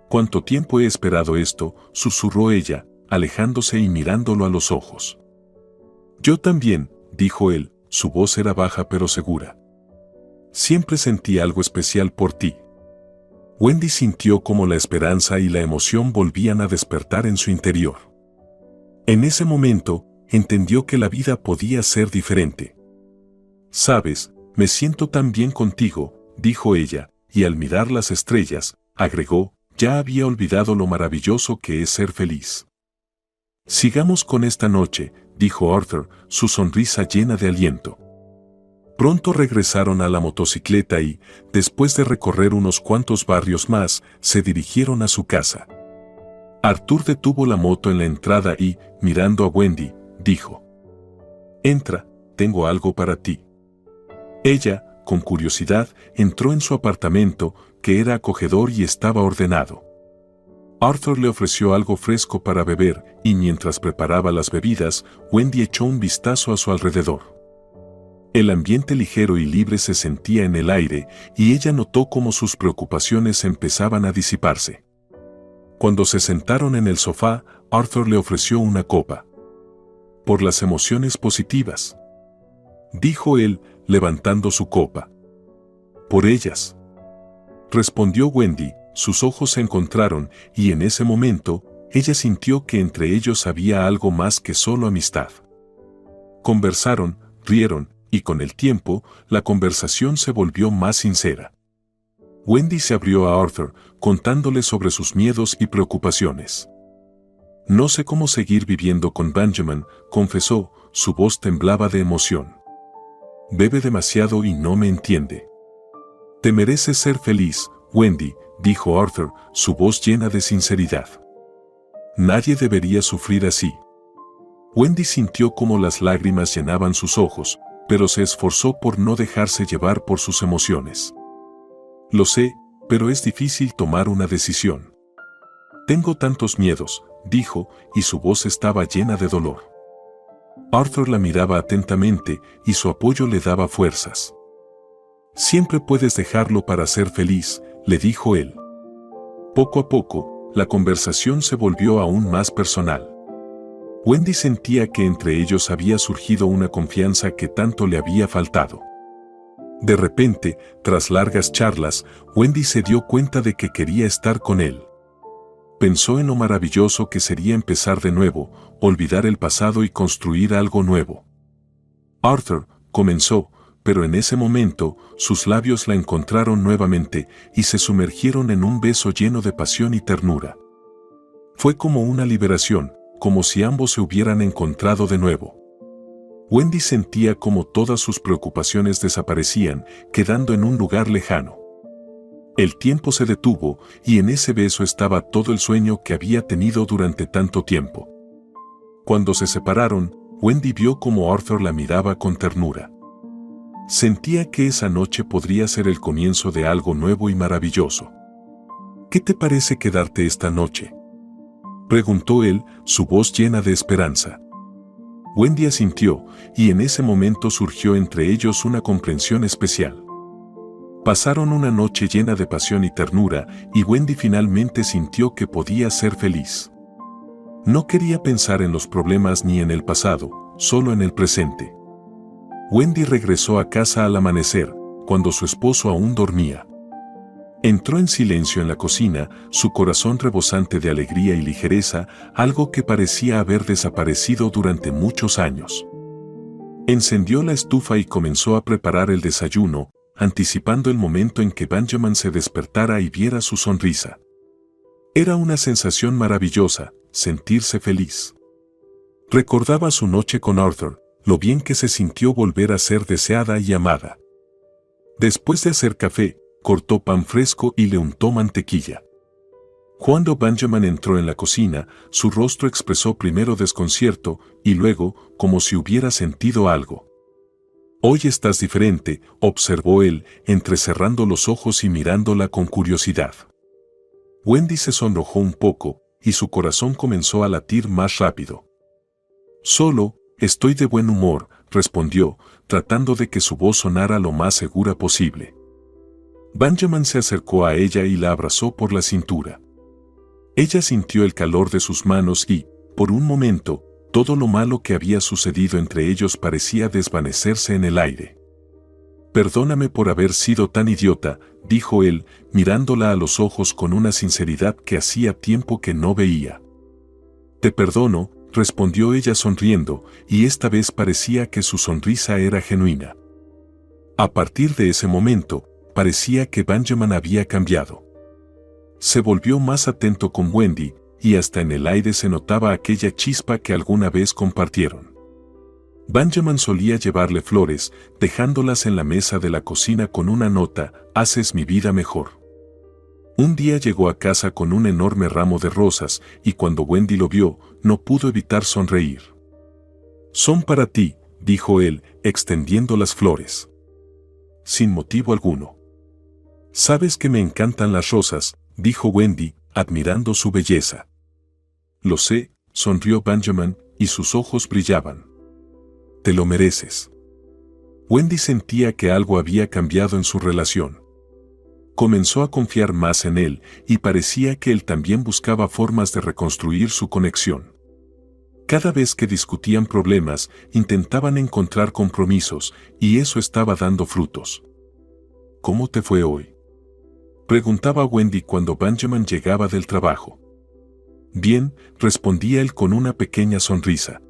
«¿Cuánto tiempo he esperado esto?», susurró ella, alejándose y mirándolo a los ojos. «Yo también», dijo él, su voz era baja pero segura. «Siempre sentí algo especial por ti». Wendy sintió como la esperanza y la emoción volvían a despertar en su interior. En ese momento, entendió que la vida podía ser diferente. «Sabes, me siento tan bien contigo», dijo ella, y al mirar las estrellas, agregó, «ya había olvidado lo maravilloso que es ser feliz». «Sigamos con esta noche», dijo Arthur, su sonrisa llena de aliento. Pronto regresaron a la motocicleta y, después de recorrer unos cuantos barrios más, se dirigieron a su casa. Arthur detuvo la moto en la entrada y, mirando a Wendy, dijo: «Entra, tengo algo para ti». Ella, con curiosidad, entró en su apartamento, que era acogedor y estaba ordenado. Arthur le ofreció algo fresco para beber, y mientras preparaba las bebidas, Wendy echó un vistazo a su alrededor. El ambiente ligero y libre se sentía en el aire, y ella notó cómo sus preocupaciones empezaban a disiparse. Cuando se sentaron en el sofá, Arthur le ofreció una copa. «Por las emociones positivas», dijo él, levantando su copa. «Por ellas», respondió Wendy, sus ojos se encontraron, y en ese momento, ella sintió que entre ellos había algo más que solo amistad. Conversaron, rieron, y con el tiempo, la conversación se volvió más sincera. Wendy se abrió a Arthur, contándole sobre sus miedos y preocupaciones. «No sé cómo seguir viviendo con Benjamin», confesó, su voz temblaba de emoción. «Bebe demasiado y no me entiende». «Te mereces ser feliz, Wendy», dijo Arthur, su voz llena de sinceridad. «Nadie debería sufrir así». Wendy sintió cómo las lágrimas llenaban sus ojos, pero se esforzó por no dejarse llevar por sus emociones. «Lo sé, pero es difícil tomar una decisión. Tengo tantos miedos», dijo, y su voz estaba llena de dolor. Arthur la miraba atentamente, y su apoyo le daba fuerzas. «Siempre puedes dejarlo para ser feliz», le dijo él. Poco a poco, la conversación se volvió aún más personal. Wendy sentía que entre ellos había surgido una confianza que tanto le había faltado. De repente, tras largas charlas, Wendy se dio cuenta de que quería estar con él. Pensó en lo maravilloso que sería empezar de nuevo, olvidar el pasado y construir algo nuevo. «Arthur», comenzó, pero en ese momento, sus labios la encontraron nuevamente y se sumergieron en un beso lleno de pasión y ternura. Fue como una liberación, como si ambos se hubieran encontrado de nuevo. Wendy sentía como todas sus preocupaciones desaparecían, quedando en un lugar lejano. El tiempo se detuvo, y en ese beso estaba todo el sueño que había tenido durante tanto tiempo. Cuando se separaron, Wendy vio cómo Arthur la miraba con ternura. Sentía que esa noche podría ser el comienzo de algo nuevo y maravilloso. «¿Qué te parece quedarte esta noche?», preguntó él, su voz llena de esperanza. Wendy asintió, y en ese momento surgió entre ellos una comprensión especial. Pasaron una noche llena de pasión y ternura, y Wendy finalmente sintió que podía ser feliz. No quería pensar en los problemas ni en el pasado, solo en el presente. Wendy regresó a casa al amanecer, cuando su esposo aún dormía. Entró en silencio en la cocina, su corazón rebosante de alegría y ligereza, algo que parecía haber desaparecido durante muchos años. Encendió la estufa y comenzó a preparar el desayuno, anticipando el momento en que Benjamin se despertara y viera su sonrisa. Era una sensación maravillosa, sentirse feliz. Recordaba su noche con Arthur, lo bien que se sintió volver a ser deseada y amada. Después de hacer café, cortó pan fresco y le untó mantequilla. Cuando Benjamin entró en la cocina, su rostro expresó primero desconcierto y luego como si hubiera sentido algo. «Hoy estás diferente», observó él, entrecerrando los ojos y mirándola con curiosidad. Wendy se sonrojó un poco y su corazón comenzó a latir más rápido. «Solo, estoy de buen humor», respondió, tratando de que su voz sonara lo más segura posible. Benjamin se acercó a ella y la abrazó por la cintura. Ella sintió el calor de sus manos y, por un momento, todo lo malo que había sucedido entre ellos parecía desvanecerse en el aire. «Perdóname por haber sido tan idiota», dijo él, mirándola a los ojos con una sinceridad que hacía tiempo que no veía. «Te perdono», respondió ella sonriendo, y esta vez parecía que su sonrisa era genuina. A partir de ese momento, parecía que Benjamin había cambiado. Se volvió más atento con Wendy, y hasta en el aire se notaba aquella chispa que alguna vez compartieron. Benjamin solía llevarle flores, dejándolas en la mesa de la cocina con una nota: «Haces mi vida mejor». Un día llegó a casa con un enorme ramo de rosas, y cuando Wendy lo vio, no pudo evitar sonreír. «Son para ti», dijo él, extendiendo las flores. Sin motivo alguno. «Sabes que me encantan las rosas», dijo Wendy, admirando su belleza. «Lo sé», sonrió Benjamin, y sus ojos brillaban. «Te lo mereces». Wendy sentía que algo había cambiado en su relación. Comenzó a confiar más en él, y parecía que él también buscaba formas de reconstruir su conexión. Cada vez que discutían problemas, intentaban encontrar compromisos, y eso estaba dando frutos. «¿Cómo te fue hoy?», preguntaba Wendy cuando Benjamin llegaba del trabajo. «Bien», respondía él con una pequeña sonrisa.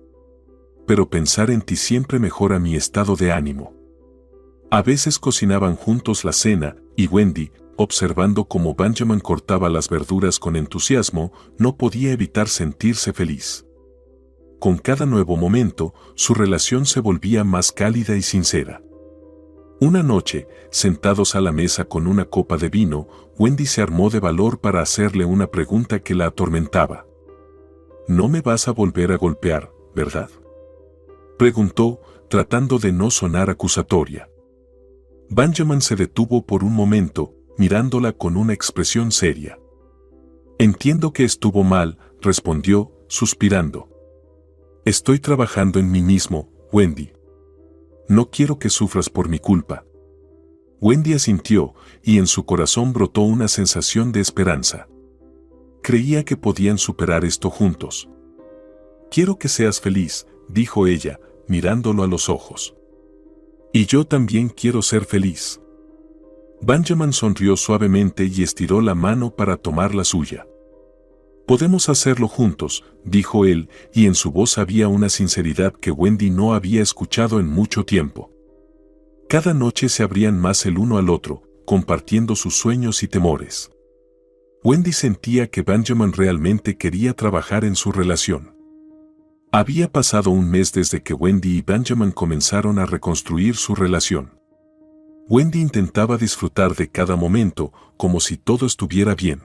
«Pero pensar en ti siempre mejora mi estado de ánimo». A veces cocinaban juntos la cena, y Wendy, observando cómo Benjamin cortaba las verduras con entusiasmo, no podía evitar sentirse feliz. Con cada nuevo momento, su relación se volvía más cálida y sincera. Una noche, sentados a la mesa con una copa de vino, Wendy se armó de valor para hacerle una pregunta que la atormentaba. «No me vas a volver a golpear, ¿verdad?», preguntó, tratando de no sonar acusatoria. Benjamin se detuvo por un momento, mirándola con una expresión seria. «Entiendo que estuvo mal», respondió, suspirando. «Estoy trabajando en mí mismo, Wendy. No quiero que sufras por mi culpa». Wendy asintió, y en su corazón brotó una sensación de esperanza. Creía que podían superar esto juntos. «Quiero que seas feliz», dijo ella, mirándolo a los ojos. «Y yo también quiero ser feliz». Benjamin sonrió suavemente y estiró la mano para tomar la suya. «Podemos hacerlo juntos», dijo él, y en su voz había una sinceridad que Wendy no había escuchado en mucho tiempo. Cada noche se abrían más el uno al otro, compartiendo sus sueños y temores. Wendy sentía que Benjamin realmente quería trabajar en su relación. Había pasado un mes desde que Wendy y Benjamin comenzaron a reconstruir su relación. Wendy intentaba disfrutar de cada momento, como si todo estuviera bien.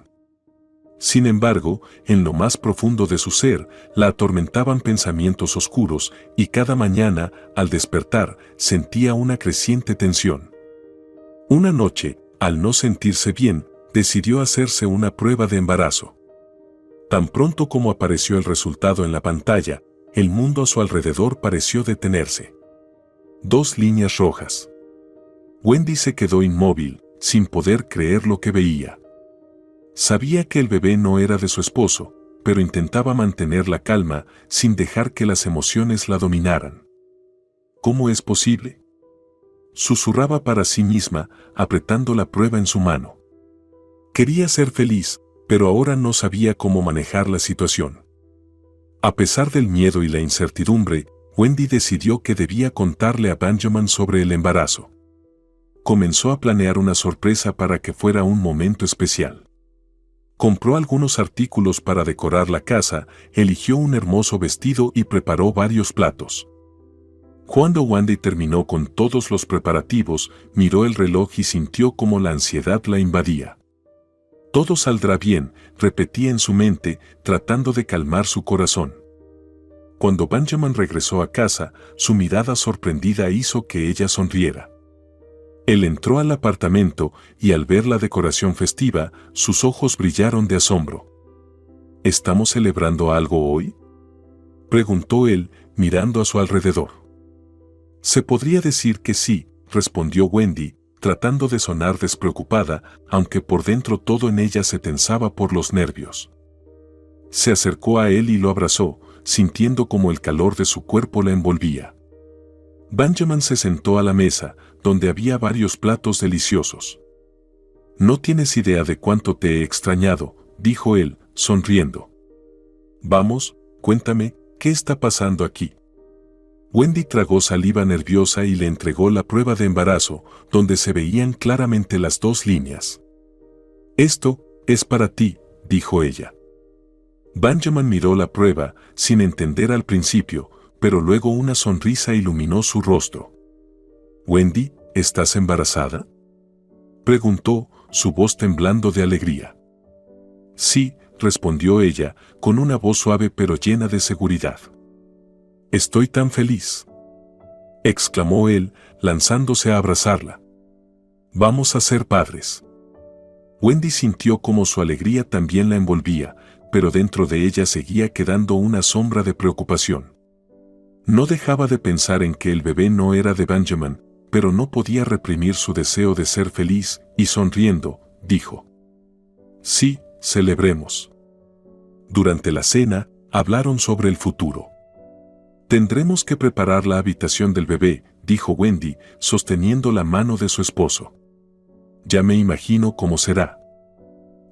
Sin embargo, en lo más profundo de su ser, la atormentaban pensamientos oscuros, y cada mañana, al despertar, sentía una creciente tensión. Una noche, al no sentirse bien, decidió hacerse una prueba de embarazo. Tan pronto como apareció el resultado en la pantalla, el mundo a su alrededor pareció detenerse. 2 líneas rojas. Wendy se quedó inmóvil, sin poder creer lo que veía. Sabía que el bebé no era de su esposo, pero intentaba mantener la calma sin dejar que las emociones la dominaran. «¿Cómo es posible?», susurraba para sí misma, apretando la prueba en su mano. Quería ser feliz, pero ahora no sabía cómo manejar la situación. A pesar del miedo y la incertidumbre, Wendy decidió que debía contarle a Benjamin sobre el embarazo. Comenzó a planear una sorpresa para que fuera un momento especial. Compró algunos artículos para decorar la casa, eligió un hermoso vestido y preparó varios platos. Cuando Wendy terminó con todos los preparativos, miró el reloj y sintió como la ansiedad la invadía. Todo saldrá bien, repetía en su mente, tratando de calmar su corazón. Cuando Benjamin regresó a casa, su mirada sorprendida hizo que ella sonriera. Él entró al apartamento y al ver la decoración festiva, sus ojos brillaron de asombro. ¿Estamos celebrando algo hoy?, preguntó él, mirando a su alrededor. Se podría decir que sí, respondió Wendy, tratando de sonar despreocupada, aunque por dentro todo en ella se tensaba por los nervios. Se acercó a él y lo abrazó, sintiendo como el calor de su cuerpo la envolvía. Benjamin se sentó a la mesa, donde había varios platos deliciosos. «No tienes idea de cuánto te he extrañado», dijo él, sonriendo. «Vamos, cuéntame, ¿qué está pasando aquí?». Wendy tragó saliva nerviosa y le entregó la prueba de embarazo, donde se veían claramente las 2 líneas. «Esto es para ti», dijo ella. Benjamin miró la prueba, sin entender al principio, pero luego una sonrisa iluminó su rostro. «Wendy, ¿estás embarazada?», preguntó, su voz temblando de alegría. «Sí», respondió ella, con una voz suave pero llena de seguridad. «Estoy tan feliz», exclamó él, lanzándose a abrazarla. «Vamos a ser padres». Wendy sintió como su alegría también la envolvía, pero dentro de ella seguía quedando una sombra de preocupación. No dejaba de pensar en que el bebé no era de Benjamin, pero no podía reprimir su deseo de ser feliz, y sonriendo, dijo: «Sí, celebremos». Durante la cena, hablaron sobre el futuro. «Tendremos que preparar la habitación del bebé», dijo Wendy, sosteniendo la mano de su esposo. «Ya me imagino cómo será».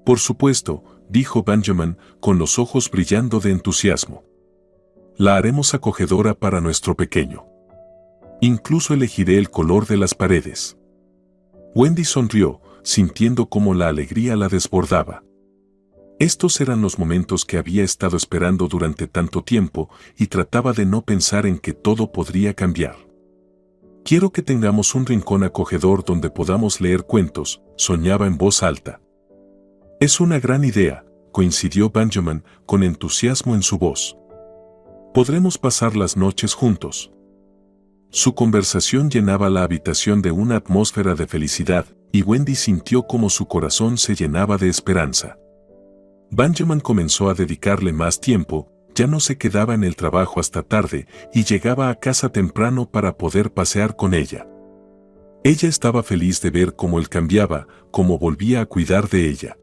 «Por supuesto», dijo Benjamin, con los ojos brillando de entusiasmo. «La haremos acogedora para nuestro pequeño. Incluso elegiré el color de las paredes». Wendy sonrió, sintiendo cómo la alegría la desbordaba. Estos eran los momentos que había estado esperando durante tanto tiempo y trataba de no pensar en que todo podría cambiar. «Quiero que tengamos un rincón acogedor donde podamos leer cuentos», soñaba en voz alta. «Es una gran idea», coincidió Benjamin, con entusiasmo en su voz. «Podremos pasar las noches juntos». Su conversación llenaba la habitación de una atmósfera de felicidad, y Wendy sintió como su corazón se llenaba de esperanza. Benjamin comenzó a dedicarle más tiempo, ya no se quedaba en el trabajo hasta tarde y llegaba a casa temprano para poder pasear con ella. Ella estaba feliz de ver cómo él cambiaba, cómo volvía a cuidar de ella.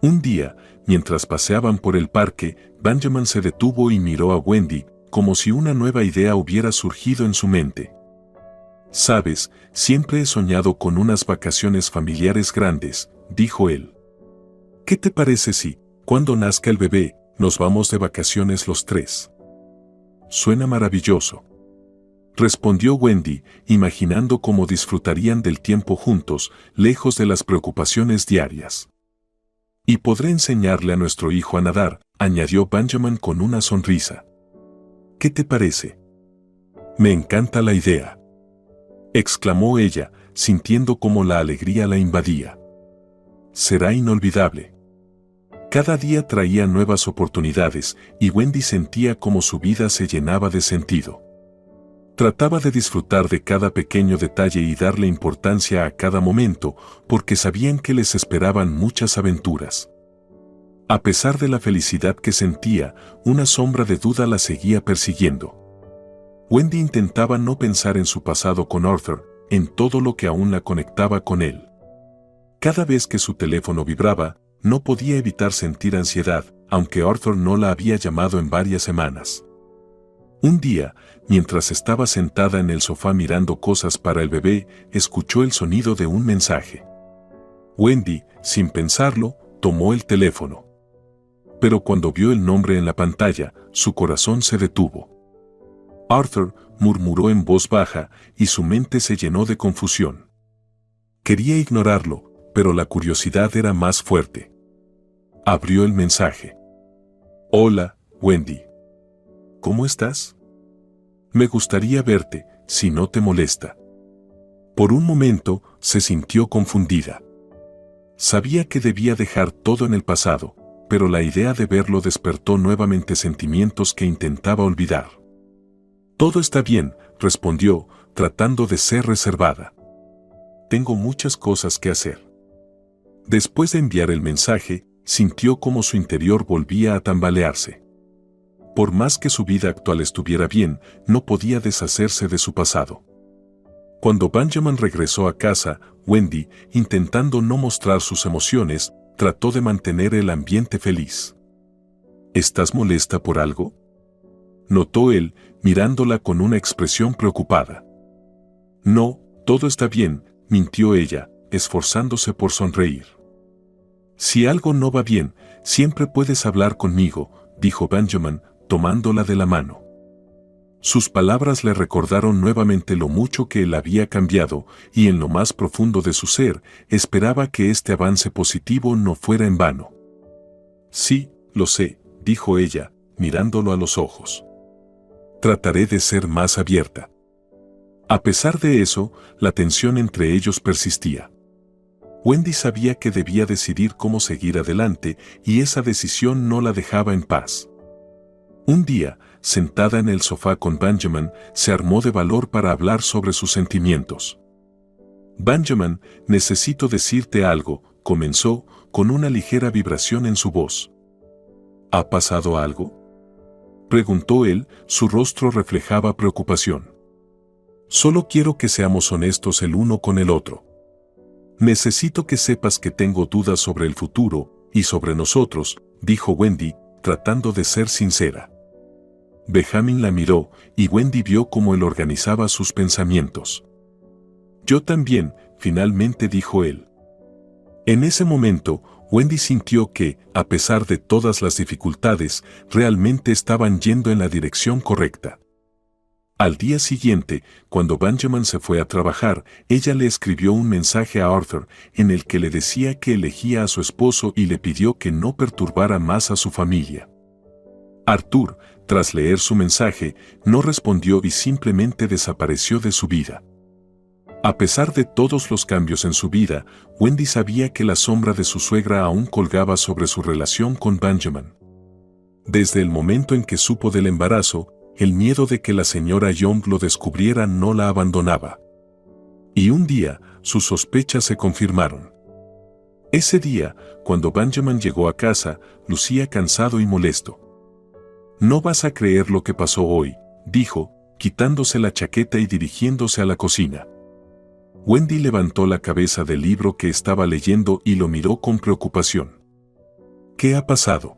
Un día, mientras paseaban por el parque, Benjamin se detuvo y miró a Wendy, como si una nueva idea hubiera surgido en su mente. «Sabes, siempre he soñado con unas vacaciones familiares grandes», dijo él. «¿Qué te parece si, cuando nazca el bebé, nos vamos de vacaciones los 3? «Suena maravilloso», respondió Wendy, imaginando cómo disfrutarían del tiempo juntos, lejos de las preocupaciones diarias. «Y podré enseñarle a nuestro hijo a nadar», añadió Benjamin con una sonrisa. «¿Qué te parece?». «Me encanta la idea», exclamó ella, sintiendo cómo la alegría la invadía. «Será inolvidable». Cada día traía nuevas oportunidades y Wendy sentía como su vida se llenaba de sentido. Trataba de disfrutar de cada pequeño detalle y darle importancia a cada momento, porque sabían que les esperaban muchas aventuras. A pesar de la felicidad que sentía, una sombra de duda la seguía persiguiendo. Wendy intentaba no pensar en su pasado con Arthur, en todo lo que aún la conectaba con él. Cada vez que su teléfono vibraba, no podía evitar sentir ansiedad, aunque Arthur no la había llamado en varias semanas. Un día, mientras estaba sentada en el sofá mirando cosas para el bebé, escuchó el sonido de un mensaje. Wendy, sin pensarlo, tomó el teléfono. Pero cuando vio el nombre en la pantalla, su corazón se detuvo. Arthur, murmuró en voz baja, y su mente se llenó de confusión. Quería ignorarlo, pero la curiosidad era más fuerte. Abrió el mensaje. Hola, Wendy. ¿Cómo estás? Me gustaría verte, si no te molesta. Por un momento, se sintió confundida. Sabía que debía dejar todo en el pasado, pero la idea de verlo despertó nuevamente sentimientos que intentaba olvidar. Todo está bien, respondió, tratando de ser reservada. Tengo muchas cosas que hacer. Después de enviar el mensaje, sintió como su interior volvía a tambalearse. Por más que su vida actual estuviera bien, no podía deshacerse de su pasado. Cuando Benjamin regresó a casa, Wendy, intentando no mostrar sus emociones, trató de mantener el ambiente feliz. ¿Estás molesta por algo?, notó él, mirándola con una expresión preocupada. No, todo está bien, mintió ella, esforzándose por sonreír. Si algo no va bien, siempre puedes hablar conmigo, dijo Benjamin, tomándola de la mano. Sus palabras le recordaron nuevamente lo mucho que él había cambiado, y en lo más profundo de su ser, esperaba que este avance positivo no fuera en vano. Sí, lo sé, dijo ella, mirándolo a los ojos. Trataré de ser más abierta. A pesar de eso, la tensión entre ellos persistía. Wendy sabía que debía decidir cómo seguir adelante, y esa decisión no la dejaba en paz. Un día, sentada en el sofá con Benjamin, se armó de valor para hablar sobre sus sentimientos. Benjamin, necesito decirte algo, comenzó, con una ligera vibración en su voz. ¿Ha pasado algo?, preguntó él, su rostro reflejaba preocupación. Solo quiero que seamos honestos el uno con el otro. Necesito que sepas que tengo dudas sobre el futuro, y sobre nosotros, dijo Wendy, tratando de ser sincera. Benjamin la miró, y Wendy vio cómo él organizaba sus pensamientos. Yo también, finalmente dijo él. En ese momento, Wendy sintió que, a pesar de todas las dificultades, realmente estaban yendo en la dirección correcta. Al día siguiente, cuando Benjamin se fue a trabajar, ella le escribió un mensaje a Arthur, en el que le decía que elegía a su esposo y le pidió que no perturbara más a su familia. Arthur, tras leer su mensaje, no respondió y simplemente desapareció de su vida. A pesar de todos los cambios en su vida, Wendy sabía que la sombra de su suegra aún colgaba sobre su relación con Benjamin. Desde el momento en que supo del embarazo, el miedo de que la señora Young lo descubriera no la abandonaba. Y un día, sus sospechas se confirmaron. Ese día, cuando Benjamin llegó a casa, lucía cansado y molesto. No vas a creer lo que pasó hoy, dijo, quitándose la chaqueta y dirigiéndose a la cocina. Wendy levantó la cabeza del libro que estaba leyendo y lo miró con preocupación. ¿Qué ha pasado?,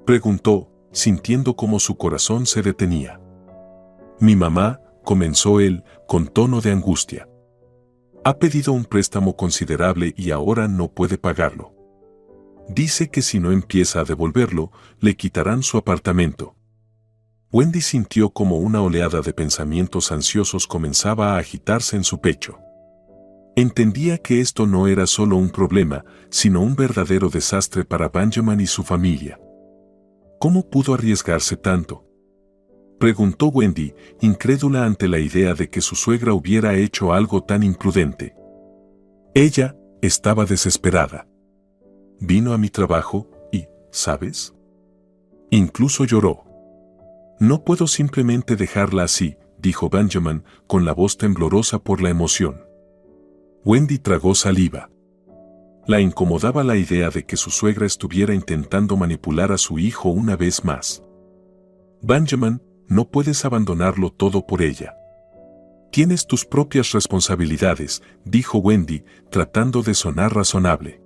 preguntó, sintiendo como su corazón se detenía. Mi mamá, comenzó él, con tono de angustia. Ha pedido un préstamo considerable y ahora no puede pagarlo. Dice que si no empieza a devolverlo, le quitarán su apartamento. Wendy sintió como una oleada de pensamientos ansiosos comenzaba a agitarse en su pecho. Entendía que esto no era solo un problema, sino un verdadero desastre para Benjamin y su familia. ¿Cómo pudo arriesgarse tanto?, preguntó Wendy, incrédula ante la idea de que su suegra hubiera hecho algo tan imprudente. Ella estaba desesperada. Vino a mi trabajo y, ¿sabes?, incluso lloró. No puedo simplemente dejarla así, dijo Benjamin, con la voz temblorosa por la emoción. Wendy tragó saliva. La incomodaba la idea de que su suegra estuviera intentando manipular a su hijo una vez más. Benjamin, no puedes abandonarlo todo por ella. Tienes tus propias responsabilidades, dijo Wendy, tratando de sonar razonable.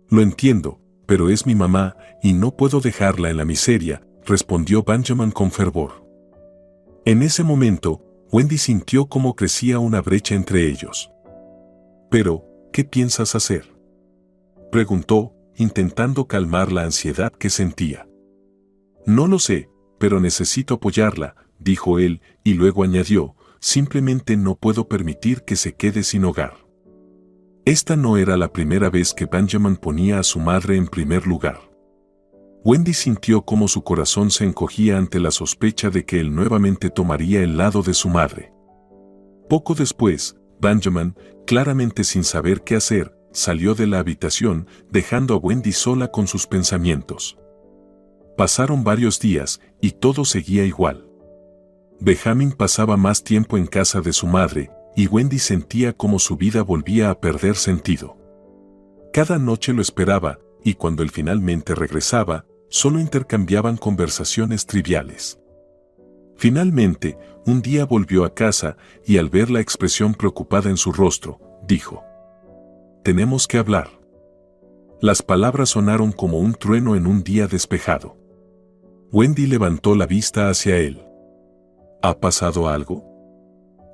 Lo entiendo, pero es mi mamá, y no puedo dejarla en la miseria, respondió Benjamin con fervor. En ese momento, Wendy sintió cómo crecía una brecha entre ellos. Pero, ¿qué piensas hacer?, Preguntó, intentando calmar la ansiedad que sentía. No lo sé, pero necesito apoyarla, dijo él, y luego añadió, simplemente no puedo permitir que se quede sin hogar. Esta no era la primera vez que Benjamin ponía a su madre en primer lugar. Wendy sintió cómo su corazón se encogía ante la sospecha de que él nuevamente tomaría el lado de su madre. Poco después, Benjamin, claramente sin saber qué hacer, salió de la habitación, dejando a Wendy sola con sus pensamientos. Pasaron varios días, y todo seguía igual. Benjamin pasaba más tiempo en casa de su madre, y Wendy sentía como su vida volvía a perder sentido. Cada noche lo esperaba, y cuando él finalmente regresaba, solo intercambiaban conversaciones triviales. Finalmente, un día volvió a casa, y al ver la expresión preocupada en su rostro, dijo: «Tenemos que hablar». Las palabras sonaron como un trueno en un día despejado. Wendy levantó la vista hacia él. «¿Ha pasado algo?»,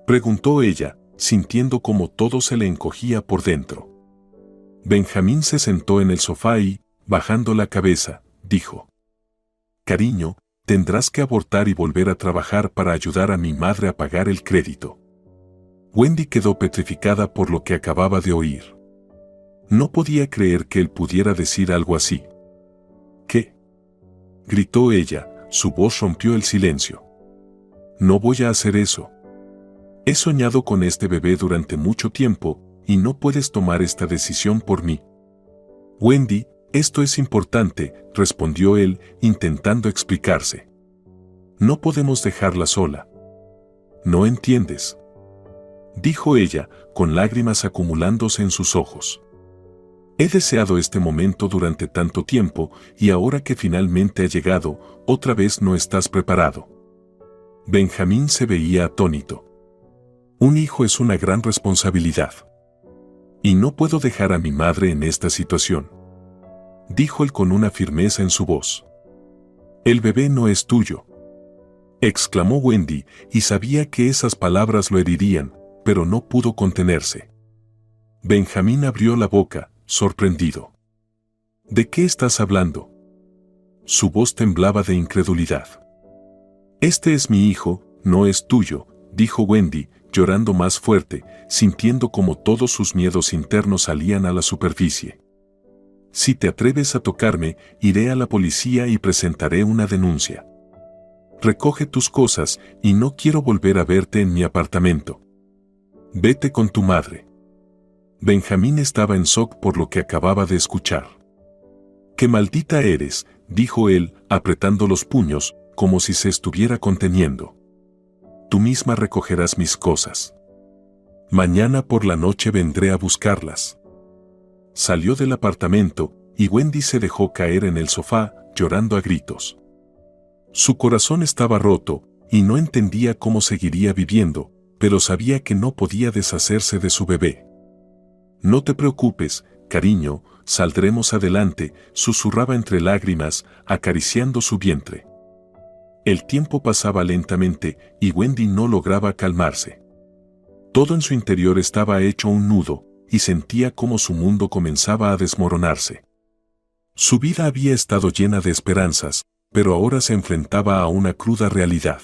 preguntó ella, sintiendo como todo se le encogía por dentro. Benjamín se sentó en el sofá y, bajando la cabeza, dijo: «Cariño, tendrás que abortar y volver a trabajar para ayudar a mi madre a pagar el crédito». Wendy quedó petrificada por lo que acababa de oír. No podía creer que él pudiera decir algo así. «¿Qué?», gritó ella, su voz rompió el silencio. «No voy a hacer eso. He soñado con este bebé durante mucho tiempo, y no puedes tomar esta decisión por mí». «Wendy, esto es importante», respondió él, intentando explicarse. «No podemos dejarla sola». «No entiendes», dijo ella, con lágrimas acumulándose en sus ojos. «He deseado este momento durante tanto tiempo, y ahora que finalmente ha llegado, otra vez no estás preparado». Benjamín se veía atónito. «Un hijo es una gran responsabilidad. Y no puedo dejar a mi madre en esta situación», dijo él con una firmeza en su voz. «El bebé no es tuyo», exclamó Wendy, y sabía que esas palabras lo herirían, pero no pudo contenerse. Benjamín abrió la boca, sorprendido. «¿De qué estás hablando?». Su voz temblaba de incredulidad. «Este es mi hijo, no es tuyo», dijo Wendy, llorando más fuerte, sintiendo como todos sus miedos internos salían a la superficie. «Si te atreves a tocarme, iré a la policía y presentaré una denuncia. Recoge tus cosas, y no quiero volver a verte en mi apartamento. Vete con tu madre». Benjamín estaba en shock por lo que acababa de escuchar. «¡Qué maldita eres!», dijo él, apretando los puños, como si se estuviera conteniendo. «Tú misma recogerás mis cosas. Mañana por la noche vendré a buscarlas». Salió del apartamento, y Wendy se dejó caer en el sofá, llorando a gritos. Su corazón estaba roto, y no entendía cómo seguiría viviendo, pero sabía que no podía deshacerse de su bebé. «No te preocupes, cariño, saldremos adelante», susurraba entre lágrimas, acariciando su vientre. El tiempo pasaba lentamente, y Wendy no lograba calmarse. Todo en su interior estaba hecho un nudo, y sentía como su mundo comenzaba a desmoronarse. Su vida había estado llena de esperanzas, pero ahora se enfrentaba a una cruda realidad.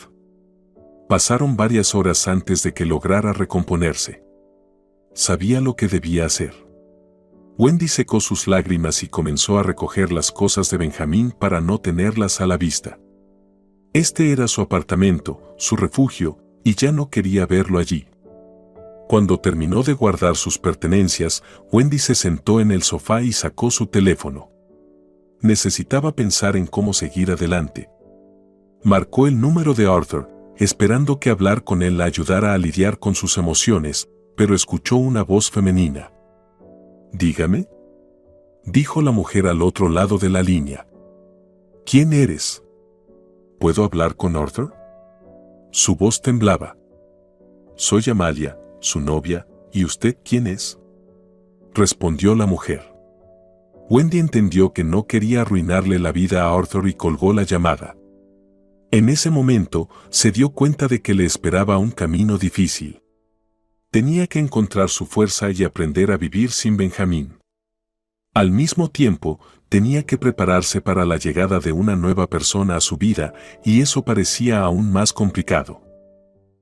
Pasaron varias horas antes de que lograra recomponerse. Sabía lo que debía hacer. Wendy secó sus lágrimas y comenzó a recoger las cosas de Benjamín para no tenerlas a la vista. Este era su apartamento, su refugio, y ya no quería verlo allí. Cuando terminó de guardar sus pertenencias, Wendy se sentó en el sofá y sacó su teléfono. Necesitaba pensar en cómo seguir adelante. Marcó el número de Arthur, esperando que hablar con él la ayudara a lidiar con sus emociones, pero escuchó una voz femenina. «Dígame», dijo la mujer al otro lado de la línea. «¿Quién eres? ¿Puedo hablar con Arthur?». Su voz temblaba. «Soy Amalia, su novia, ¿y usted quién es?», respondió la mujer. Wendy entendió que no quería arruinarle la vida a Arthur y colgó la llamada. En ese momento, se dio cuenta de que le esperaba un camino difícil. Tenía que encontrar su fuerza y aprender a vivir sin Benjamín. Al mismo tiempo, tenía que prepararse para la llegada de una nueva persona a su vida, y eso parecía aún más complicado.